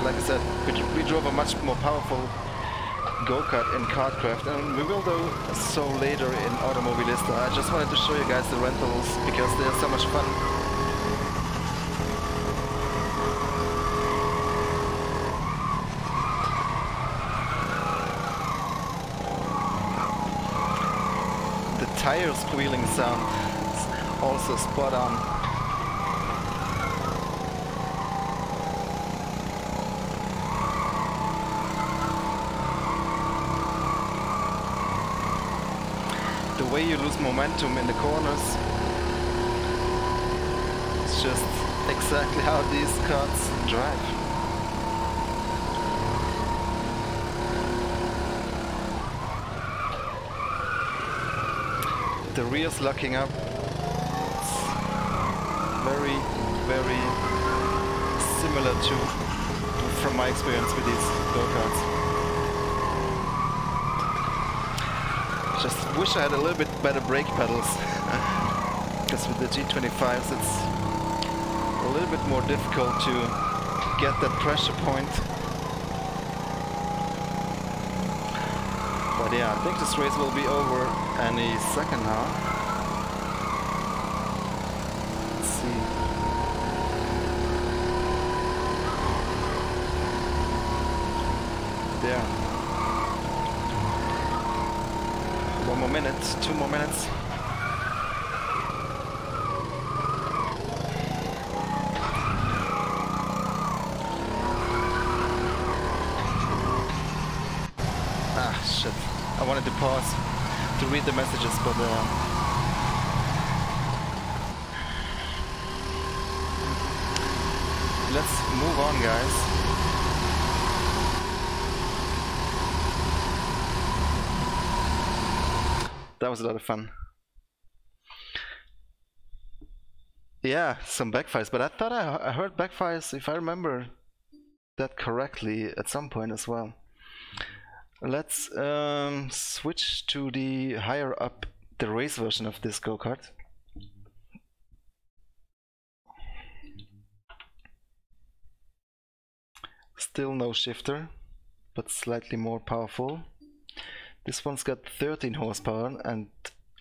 like I said, we drove a much more powerful go-kart in KARTKRAFT, and we will do so later in Automobilista. I just wanted to show you guys the rentals because they're so much fun. The tire squealing sound is also spot on. The way you lose momentum in the corners, it's just exactly how these karts drive. The rear's locking up. It's very, very similar from my experience with these go-karts. Just wish I had a little bit better brake pedals, because with the G25s it's a little bit more difficult to get that pressure point. But yeah, I think this race will be over any second now. Let's see. There. 1 more minute, 2 more minutes. Ah, shit. I wanted to pause to read the messages, but let's move on, guys. That was a lot of fun. Yeah, some backfires, but I thought I heard backfires, if I remember that correctly, at some point as well. Let's switch to the higher up, the race version of this go-kart. still no shifter, but slightly more powerful. This one's got 13 horsepower, and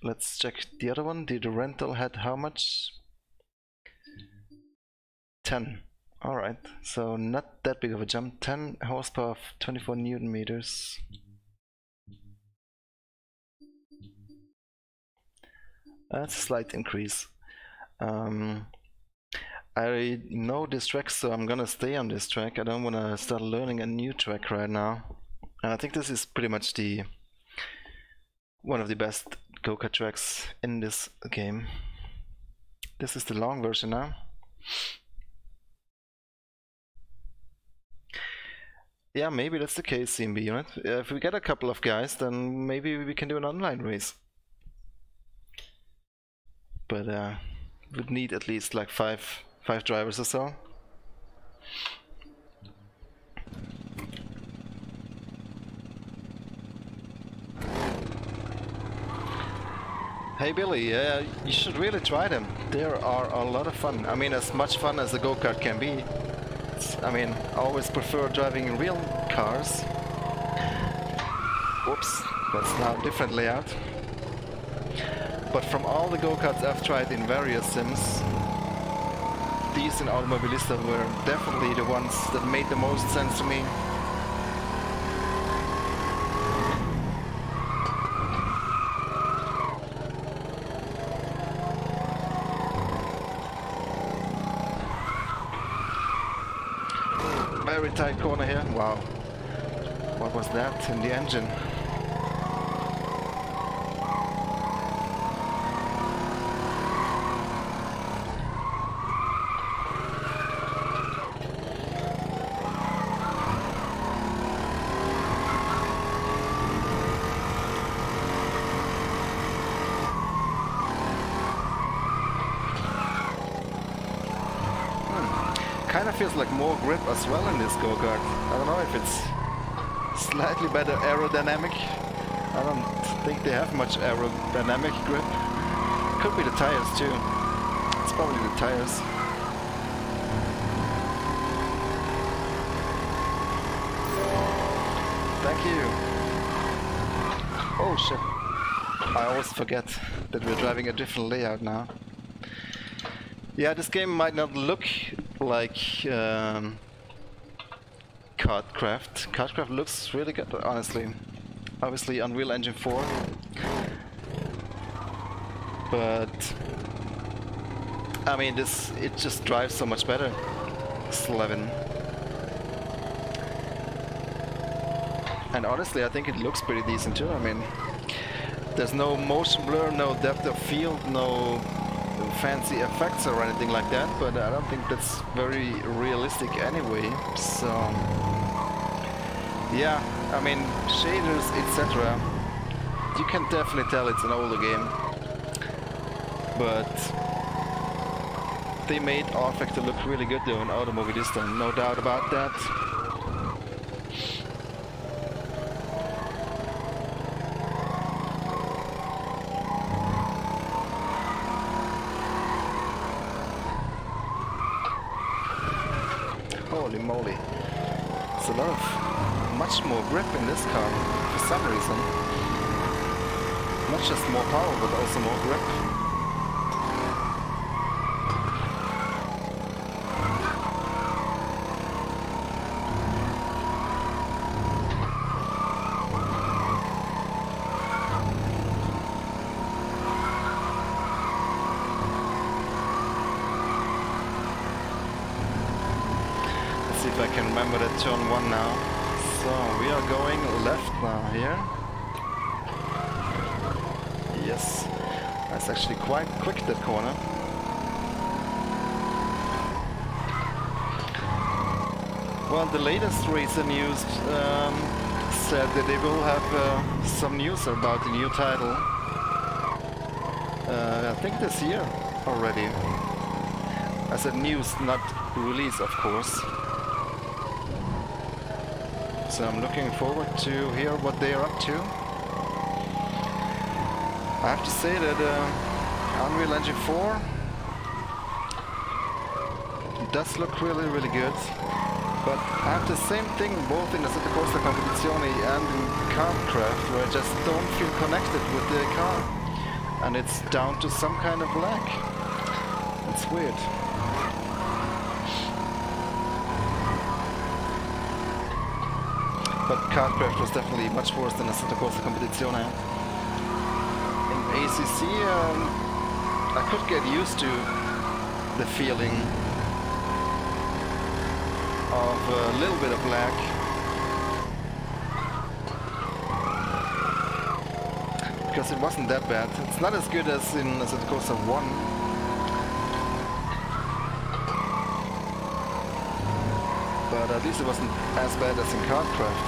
let's check the other one. The rental had how much? 10. Alright, so not that big of a jump. 10 horsepower, 24 Newton meters. That's a slight increase. I know this track, so I'm gonna stay on this track. I don't wanna start learning a new track right now. And I think this is pretty much one of the best go-kart tracks in this game. This is the long version now. Yeah, maybe that's the case, CMB unit. If we get a couple of guys, then maybe we can do an online race. But we'd need at least like five drivers or so. Hey Billy, you should really try them. They are a lot of fun. I mean, as much fun as a go-kart can be. I mean, I always prefer driving real cars. Whoops, that's now a different layout. But from all the go-karts I've tried in various sims, these in Automobilista were definitely the ones that made the most sense to me. Very tight corner here. Wow. What was that in the engine? Kinda feels like more grip as well in this go-kart. I don't know if it's slightly better aerodynamic. I don't think they have much aerodynamic grip. Could be the tires too. It's probably the tires. Thank you. Oh shit. I always forget that we're driving a different layout now. Yeah, this game might not look like KARTKRAFT. KARTKRAFT looks really good, honestly. Obviously Unreal Engine 4. But I mean, it just drives so much better. Slevin. And honestly, I think it looks pretty decent too. I mean, there's no motion blur, no depth of field, no fancy effects or anything like that, but I don't think that's very realistic anyway. So yeah, I mean, shaders, etc. You can definitely tell it's an older game, but they made R-Factor look really good though in Automobilista, no doubt about that. Holy moly, it's a lot of, much more grip in this car for some reason. Not just more power, but also more grip. If I can remember that turn 1 now. So we are going left now here. Yes, that's actually quite quick, that corner. Well, the latest racer news said that they will have some news about the new title. I think this year already. I said news, not release, of course. So I'm looking forward to hear what they are up to. I have to say that Unreal Engine 4 does look really, really good. But I have the same thing both in the Assetto Corsa Competizione and in KARTKRAFT, where I just don't feel connected with the car. And it's down to some kind of lag. It's weird. But KARTKRAFT was definitely much worse than Assetto Corsa Competizione. In ACC, I could get used to the feeling of a little bit of lag. Because it wasn't that bad. It's not as good as in Assetto Corsa 1. But at least it wasn't as bad as in KARTKRAFT.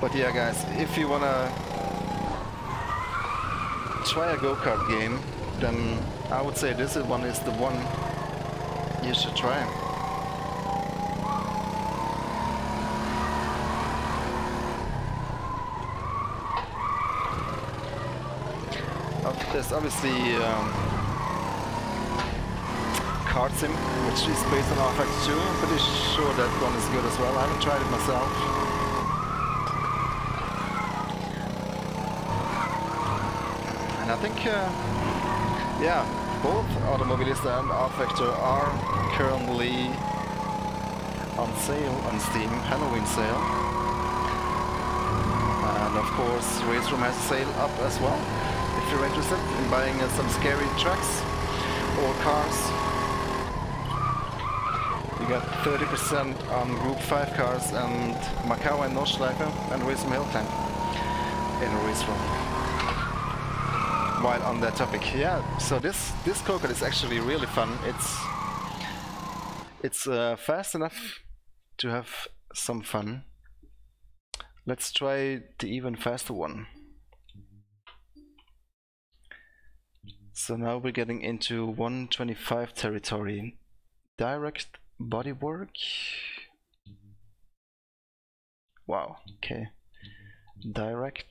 But yeah guys, if you wanna try a go-kart game, then I would say this one is the one you should try. There's obviously Kart Sim, which is based on RFX 2. I'm pretty sure that one is good as well. I haven't tried it myself. And I think, yeah, both Automobilista and R-Factor are currently on sale on Steam, Halloween sale. And of course, Race Room has a sale up as well. If you're interested in buying some scary trucks or cars, you got 30% on Group 5 cars and Macau and Nordschleife and Race Room Hillclimb in Race Room. While on that topic, yeah, so this go-kart is actually really fun. It's fast enough to have some fun. Let's try the even faster one. So now we're getting into 125 territory. Direct bodywork. Wow, okay. Direct.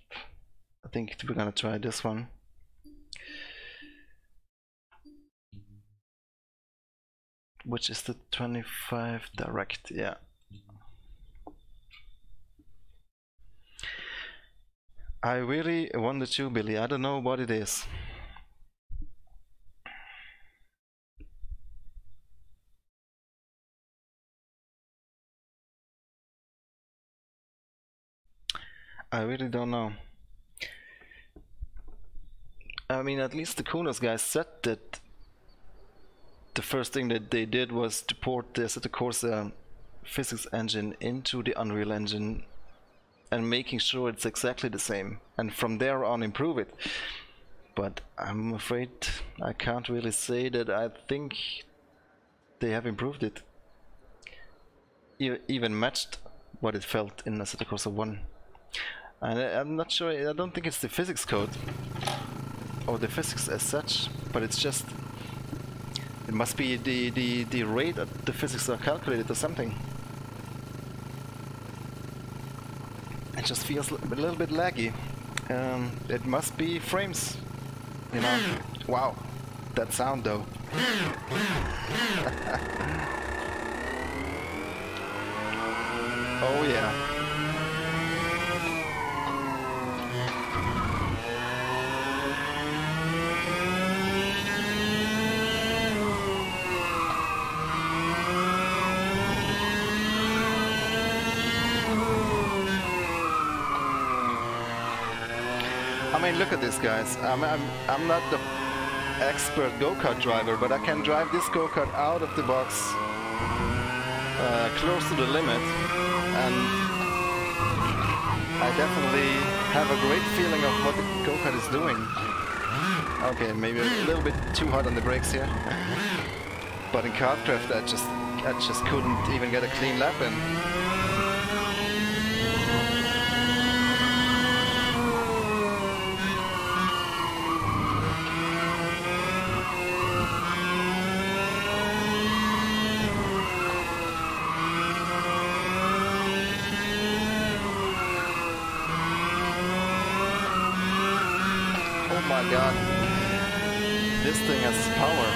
I think we're gonna try this one. Which is the 25 direct, yeah. I really wonder too, Billy. I don't know what it is. I really don't know. I mean, at least the Kunos guys said that the first thing that they did was to port the Assetto Corsa physics engine into the Unreal Engine and making sure it's exactly the same, and from there on improve it. But I'm afraid I can't really say that I think they have improved it. Even matched what it felt in Assetto Corsa 1. And I'm not sure, I don't think it's the physics code or the physics as such, but it's just, it must be the rate that the physics are calculated or something. It just feels a little bit laggy. It must be frames, you know. Wow, that sound though. Oh yeah. I mean, look at this, guys. I'm not the expert go-kart driver, but I can drive this go-kart out of the box, close to the limit, and I definitely have a great feeling of what the go-kart is doing. Okay, maybe a little bit too hard on the brakes here, but in KARTKRAFT I just couldn't even get a clean lap in. Oh my god. This thing has power.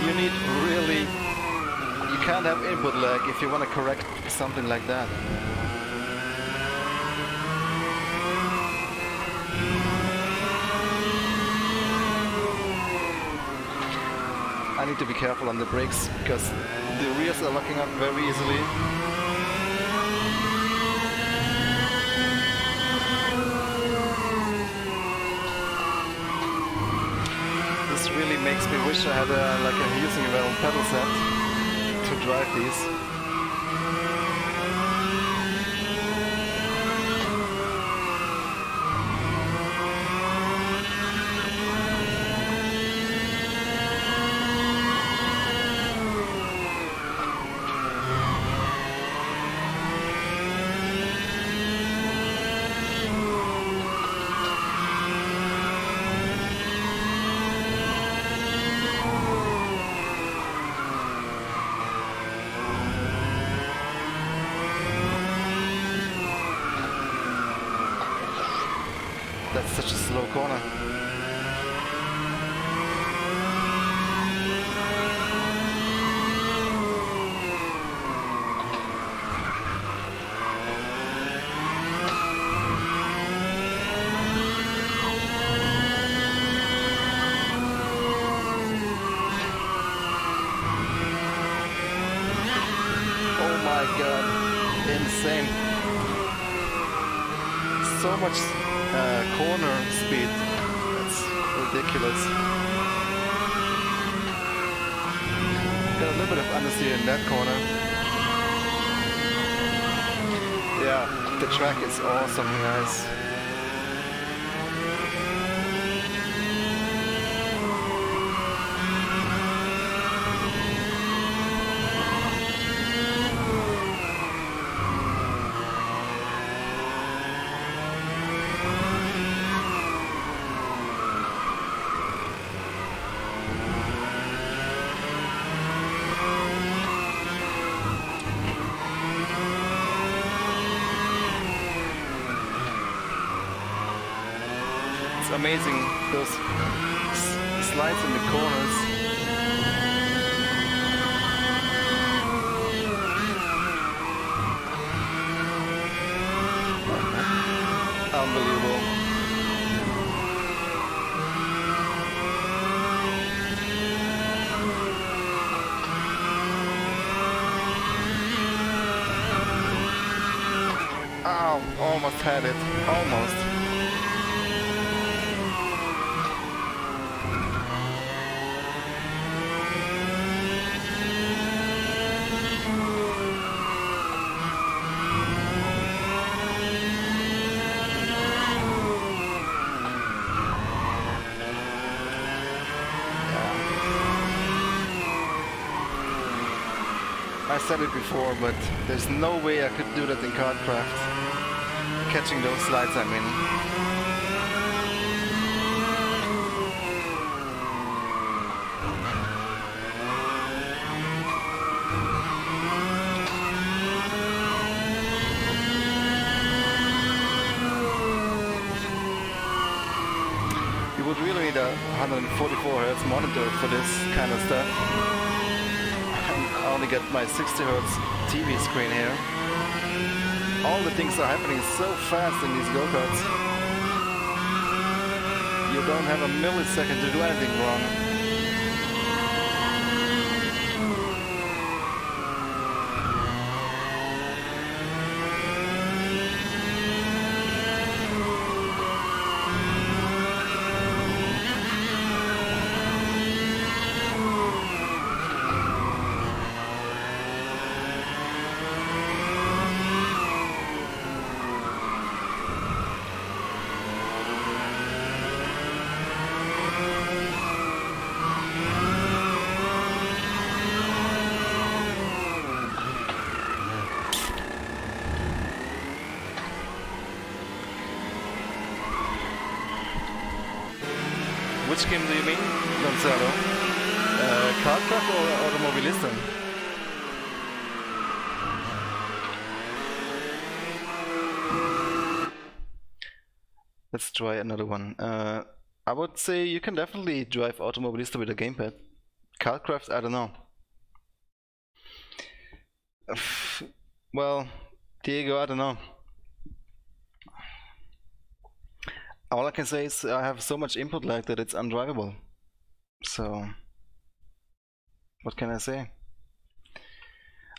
You need really... You can't have input lag if you want to correct something like that. I need to be careful on the brakes because the rears are locking up very easily. This really makes me wish I had like a using well pedal set to drive these. That's such a slow corner. Oh my god, insane. So much corner speed. That's ridiculous. Got a little bit of understeer in that corner. Yeah, the track is awesome, guys. Amazing, those slides in the corners. Unbelievable. Ow, almost had it, almost. I said it before, but there's no way I could do that in KARTKRAFT. Catching those slides, I mean. You would really need a 144 Hz monitor for this kind of stuff. I only get my 60 Hz TV screen here. All the things are happening so fast in these go-karts. You don't have a millisecond to do anything wrong. Which game do you mean, Gonzalo? KARTKRAFT or Automobilisten? Let's try another one. I would say you can definitely drive Automobilista with a gamepad. KARTKRAFT, I don't know. Well, Diego, I don't know. All I can say is I have so much input lag that it's undrivable. So, what can I say?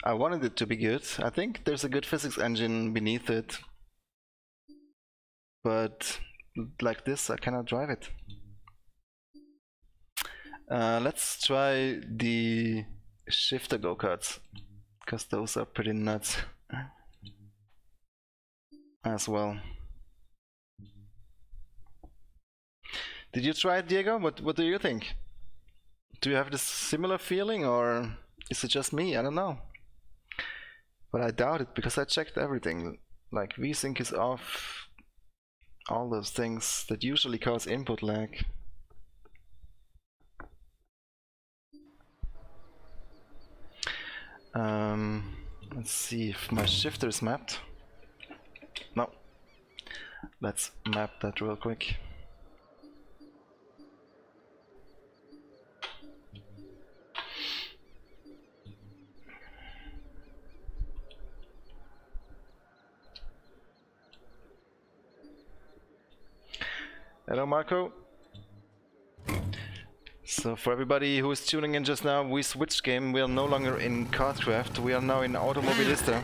I wanted it to be good. I think there's a good physics engine beneath it. But like this, I cannot drive it. Let's try the shifter go-karts, because those are pretty nuts as well. Did you try it, Diego? What do you think? Do you have this similar feeling, or is it just me? I don't know. But I doubt it, because I checked everything. Like VSync is off, all those things that usually cause input lag. Let's see if my shifter is mapped. No. Let's map that real quick. Hello, Marco. So for everybody who is tuning in just now, we switched game. We are no longer in KARTKRAFT, we are now in Automobilista.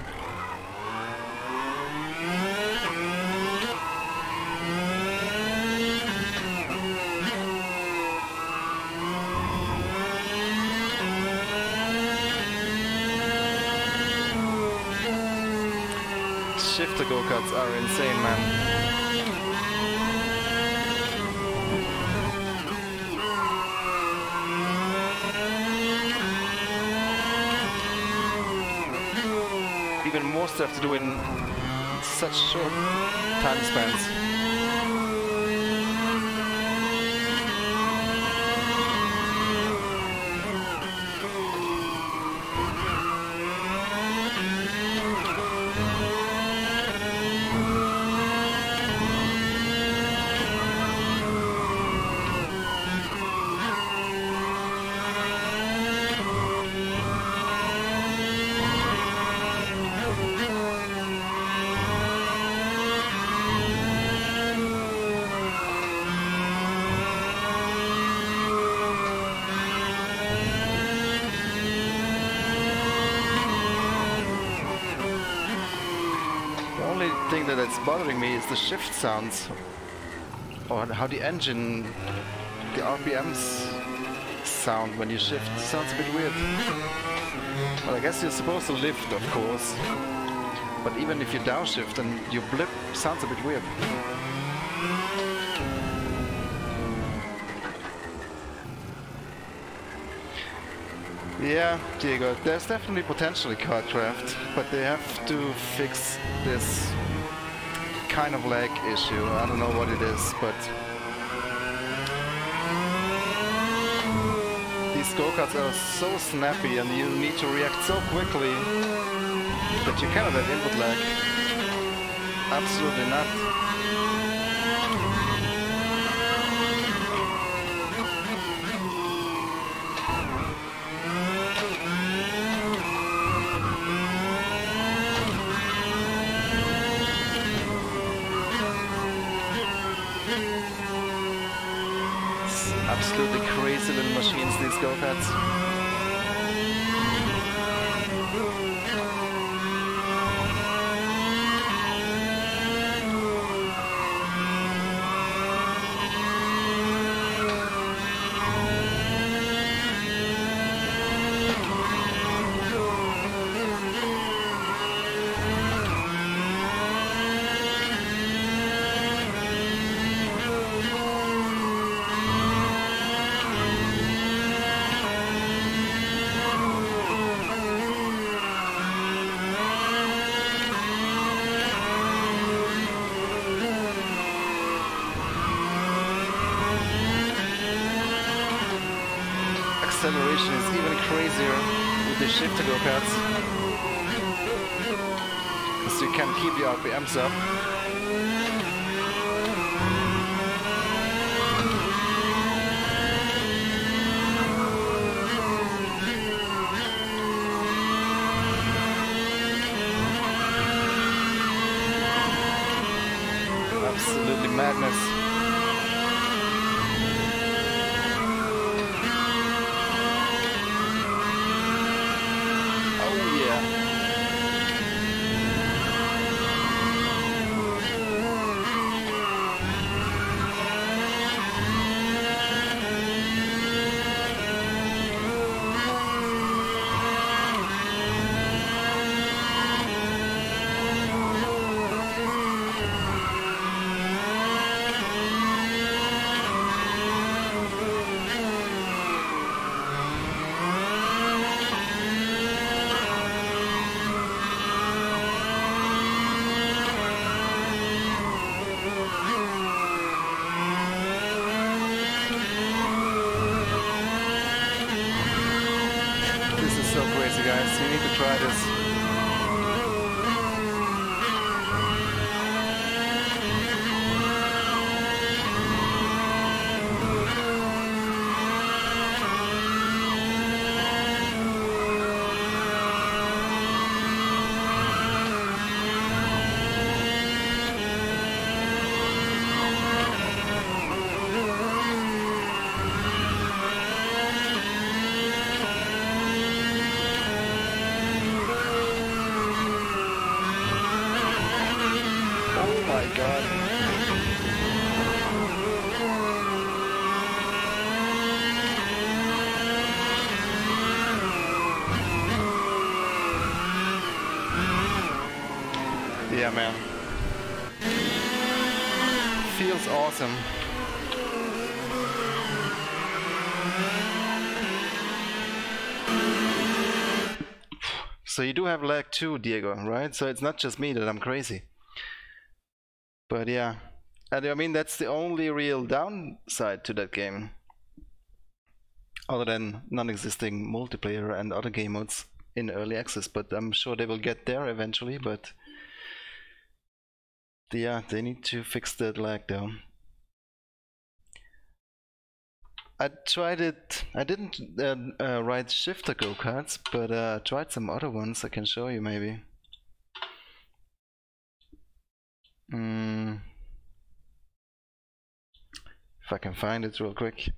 Shifter go-karts are insane, man. Even more stuff to do in such short time spans. That's bothering me is the shift sounds, or how the engine, the RPMs sound when you shift. It sounds a bit weird. Well, I guess you're supposed to lift, of course, but even if you downshift and you blip, sounds a bit weird. Yeah, Diego, there's definitely potential in KARTKRAFT, but they have to fix this kind of lag issue. I don't know what it is, but these go-karts are so snappy and you need to react so quickly that you cannot have input lag. Absolutely not. Absolutely crazy little machines, these go-karts. acceleration is even crazier with the shifter go-karts. So you can keep the RPMs up. Absolutely madness. Oh yeah. Guys, you need to try this. God. Yeah, man. Feels awesome. So you do have lag too, Diego, right? So it's not just me that I'm crazy. But yeah, and I mean that's the only real downside to that game, other than non-existing multiplayer and other game modes in early access. But I'm sure they will get there eventually. But yeah, they need to fix that lag though. I tried it. I didn't ride shifter go-karts, but I tried some other ones. I can show you maybe. If I can find it real quick.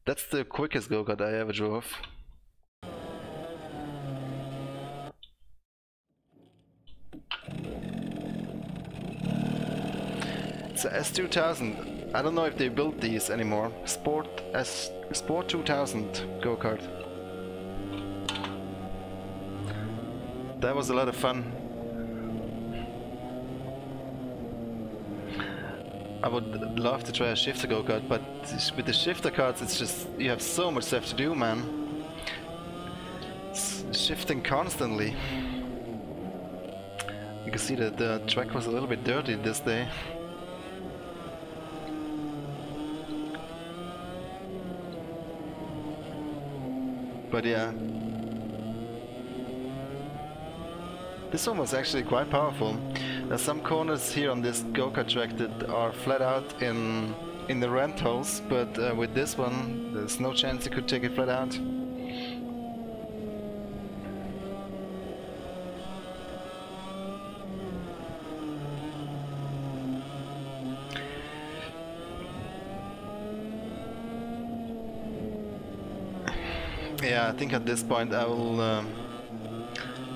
That's the quickest go-kart I ever drove. It's a S2000. I don't know if they build these anymore. Sport 2000 go-kart. That was a lot of fun. I would love to try a shifter go-kart, but with the shifter karts it's just, you have so much stuff to do, man. It's shifting constantly. You can see that the track was a little bit dirty this day. But yeah, this one was actually quite powerful. There's some corners here on this go-kart track that are flat out in the ramp holes, but with this one there's no chance you could take it flat out. Yeah, I think at this point I will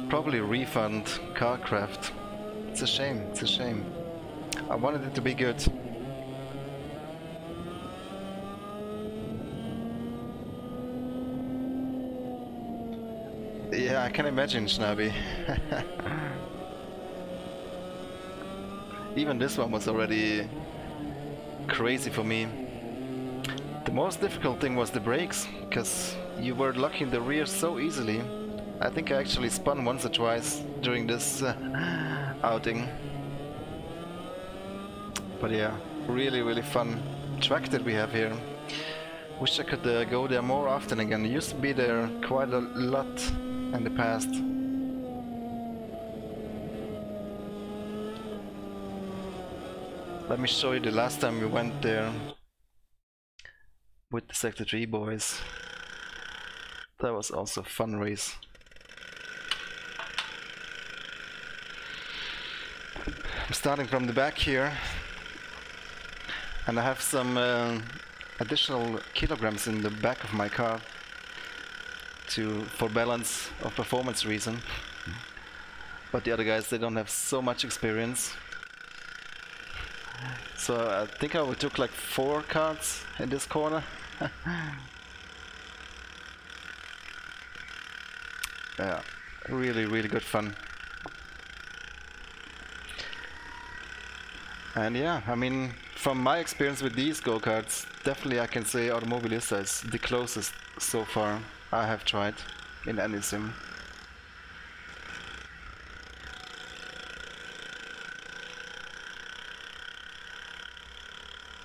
probably refund KARTKRAFT. It's a shame, it's a shame. I wanted it to be good. Yeah, I can imagine, Schnabby. Even this one was already crazy for me. The most difficult thing was the brakes, because you were locking the rear so easily. I think I actually spun once or twice during this outing. But yeah, really fun track that we have here. Wish I could go there more often again. I used to be there quite a lot in the past. Let me show you the last time we went there with the Sector 3 boys. That was also a fun race. I'm starting from the back here, and I have some additional kilograms in the back of my car for balance of performance reason. But the other guys, they don't have so much experience. So I think I took like 4 carts in this corner. Yeah, really good fun. And yeah, I mean, from my experience with these go-karts, definitely I can say Automobilista is the closest so far I have tried in any sim.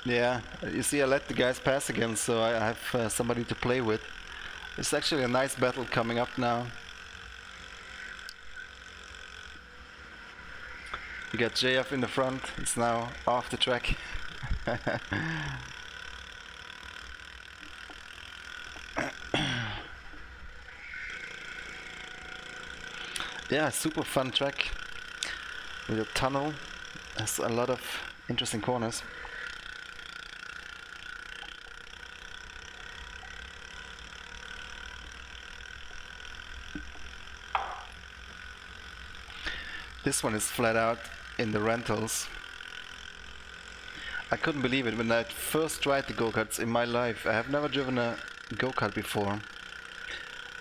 Yeah, you see I let the guys pass again, so I have somebody to play with. It's actually a nice battle coming up now. You got JF in the front, it's now off the track. Yeah, super fun track with a tunnel. There's a lot of interesting corners. This one is flat out in the rentals. I couldn't believe it when I first tried the go-karts in my life. I have never driven a go-kart before.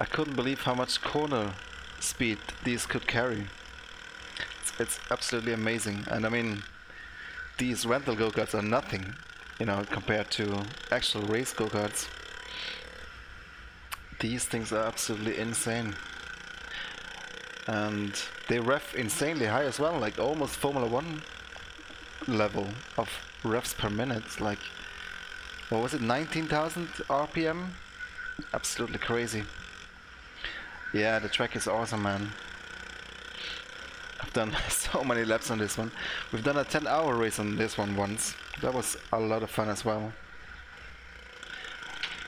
I couldn't believe how much corner speed these could carry. It's absolutely amazing. And I mean, these rental go-karts are nothing, you know, compared to actual race go-karts. These things are absolutely insane. And they rev insanely high as well, like almost Formula 1 level of revs per minute. Like, what was it, 19,000 RPM? Absolutely crazy. Yeah, the track is awesome, man. I've done so many laps on this one. We've done a 10-hour race on this one once. That was a lot of fun as well.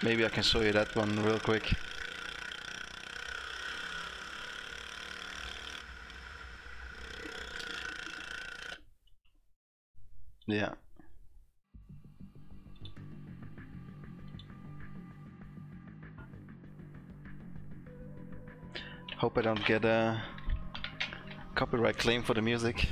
Maybe I can show you that one real quick. Yeah. Hope I don't get a copyright claim for the music.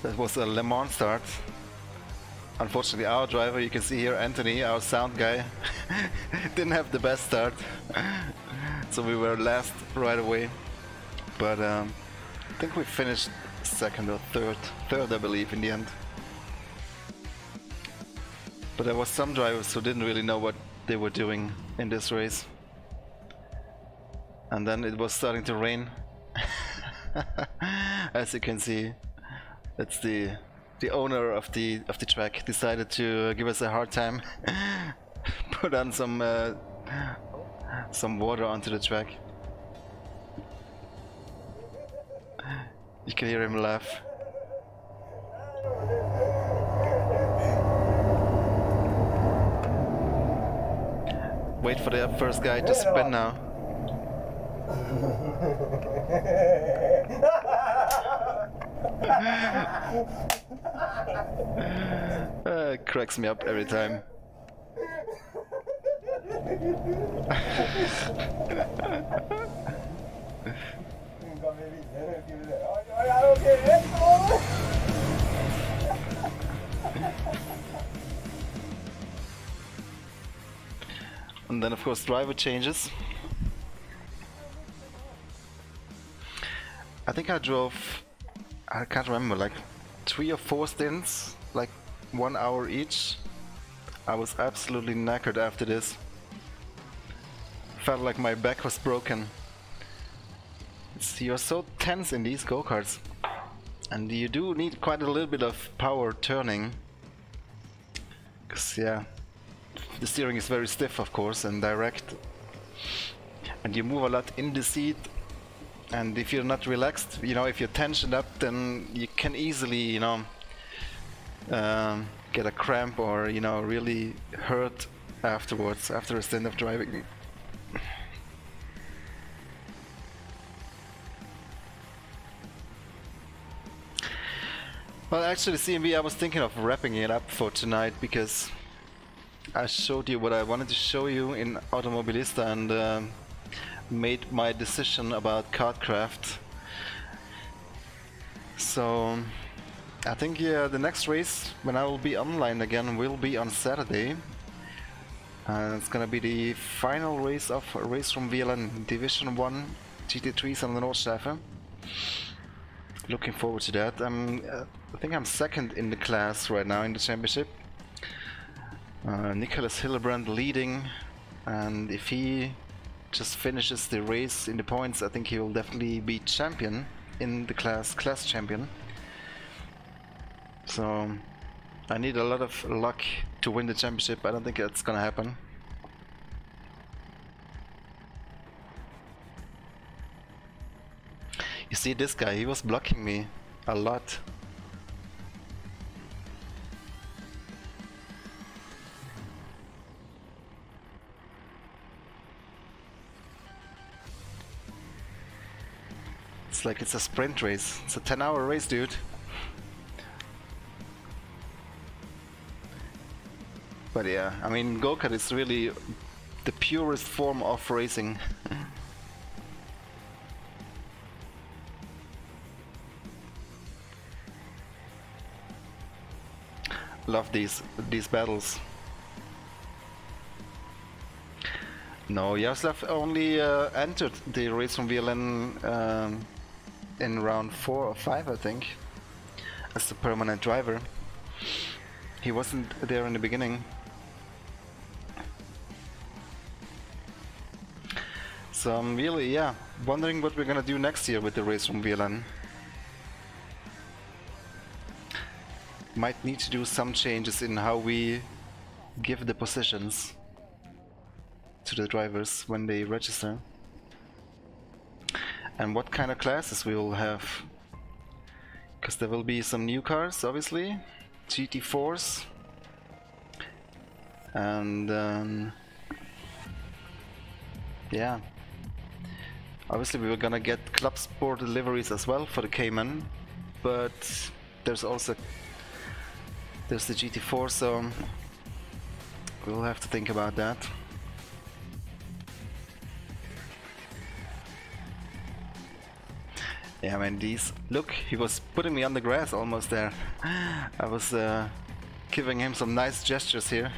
That was a Le Mans start. Unfortunately, our driver, you can see here, Anthony, our sound guy, didn't have the best start. So we were last right away. But I think we finished second or third I believe in the end. But there was some drivers who didn't really know what they were doing in this race. And then it was starting to rain. As you can see, it's the owner of the track decided to give us a hard time. Put on some water onto the track. You can hear him laugh. Wait for the first guy to spin now. It cracks me up every time. And then of course driver changes. I think I drove, I can't remember, like 3 or 4 stints, like 1 hour each. I was absolutely knackered after this. Felt like my back was broken. You're so tense in these go-karts. And you do need quite a little bit of power turning. Cause yeah, the steering is very stiff of course and direct. And you move a lot in the seat. And if you're not relaxed, you know, if you're tensioned up, then you can easily, you know, get a cramp or, you know, really hurt afterwards, after a stint of driving. Well, actually, CMB, I was thinking of wrapping it up for tonight because I showed you what I wanted to show you in Automobilista and made my decision about KARTKRAFT. So I think the next race when I will be online again will be on Saturday. It's gonna be the final race of Race from VLN Division 1 GT3s on the Nordschleife. Looking forward to that. I think I'm second in the class right now in the championship. Nicholas Hillebrand leading, and if he just finishes the race in the points, I think he will definitely be champion in the class champion. So I need a lot of luck to win the championship. I don't think that's gonna happen. You see this guy, he was blocking me a lot. It's like it's a sprint race. It's a 10-hour race, dude. But yeah, I mean, go-kart is really the purest form of racing. Love these battles. No, Yaroslav only entered the race from VLN in round 4 or 5, I think, as the permanent driver. He wasn't there in the beginning. So I'm really, yeah, wondering what we're gonna do next year with the race from VLN. Might need to do some changes in how we give the positions to the drivers when they register. And what kind of classes we will have. Because there will be some new cars, obviously. GT4s. And yeah. Obviously we were gonna get Club Sport deliveries as well for the Cayman. But there's also the GT4, so we'll have to think about that. Yeah, man, these... Look, he was putting me on the grass almost there. I was giving him some nice gestures here.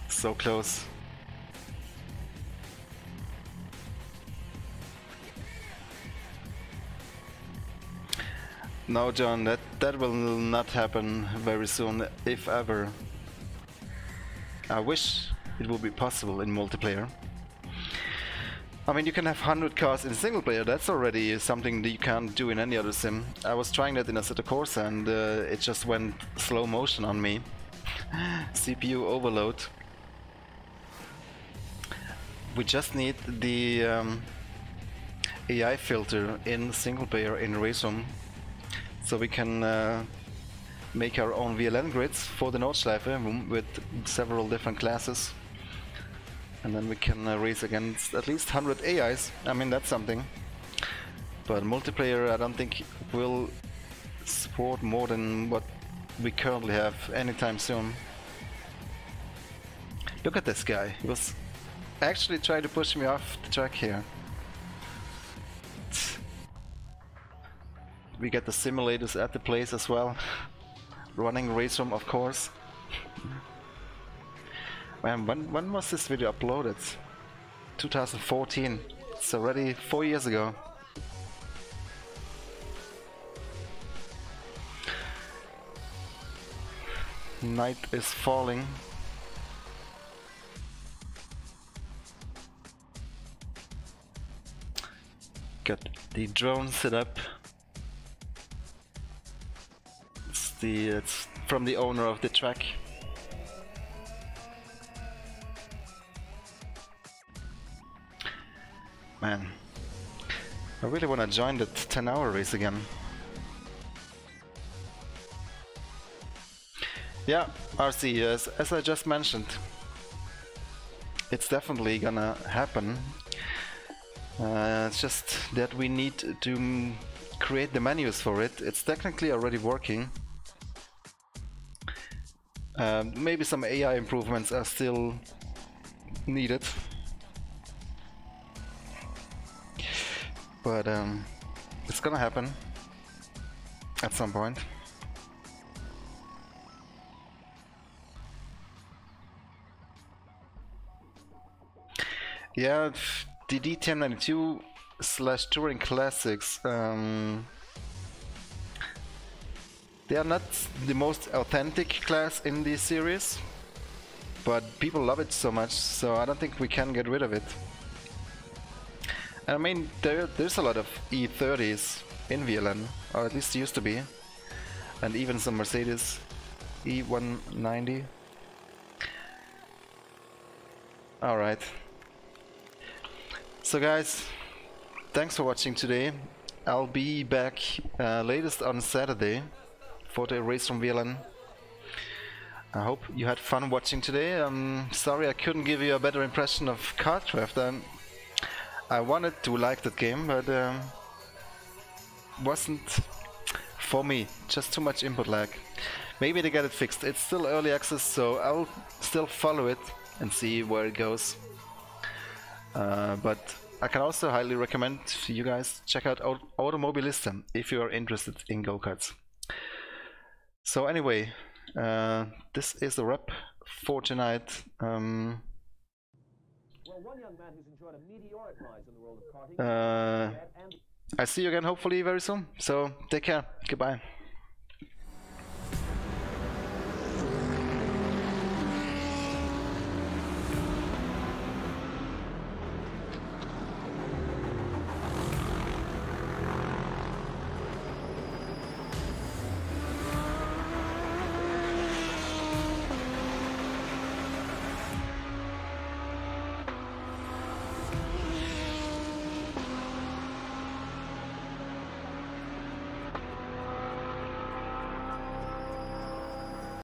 So close. No, John, that will not happen very soon, if ever. I wish it would be possible in multiplayer. I mean, you can have 100 cars in single player, that's already something that you can't do in any other sim. I was trying that in Assetto Corsa and it just went slow motion on me. CPU overload. We just need the AI filter in single player in RaceRoom. So we can make our own VLN grids for the Nordschleife with several different classes. And then we can race against at least 100 AIs. I mean, that's something. But multiplayer, I don't think will support more than what we currently have anytime soon. Look at this guy. He was actually trying to push me off the track here. We get the simulators at the place as well. running race room, of course. Man, when was this video uploaded? 2014. It's already 4 years ago. Night is falling. Got the drone set up. It's from the owner of the track. Man, I really want to join that 10-hour race again. Yeah, RC, as I just mentioned, it's definitely gonna happen. It's just that we need to create the menus for it. It's technically already working. Maybe some AI improvements are still needed. But it's gonna happen at some point. Yeah, the D1092/Touring Classics, they are not the most authentic class in this series, but people love it so much, so I don't think we can get rid of it. I mean, there's a lot of E30s in VLN, or at least used to be, and even some Mercedes E190. Alright. So guys, thanks for watching today. I'll be back latest on Saturday for the race from VLN. I hope you had fun watching today. I'm sorry I couldn't give you a better impression of KARTKRAFT. I wanted to like that game, but wasn't for me. Just too much input lag. Maybe they get it fixed. It's still early access, so I'll still follow it and see where it goes. But I can also highly recommend you guys check out Automobilista if you are interested in go-karts. So anyway, this is the wrap for tonight. Well, one young man who's enjoyed a meteoric rise in the world of karting. I see you again hopefully very soon. So take care. Goodbye.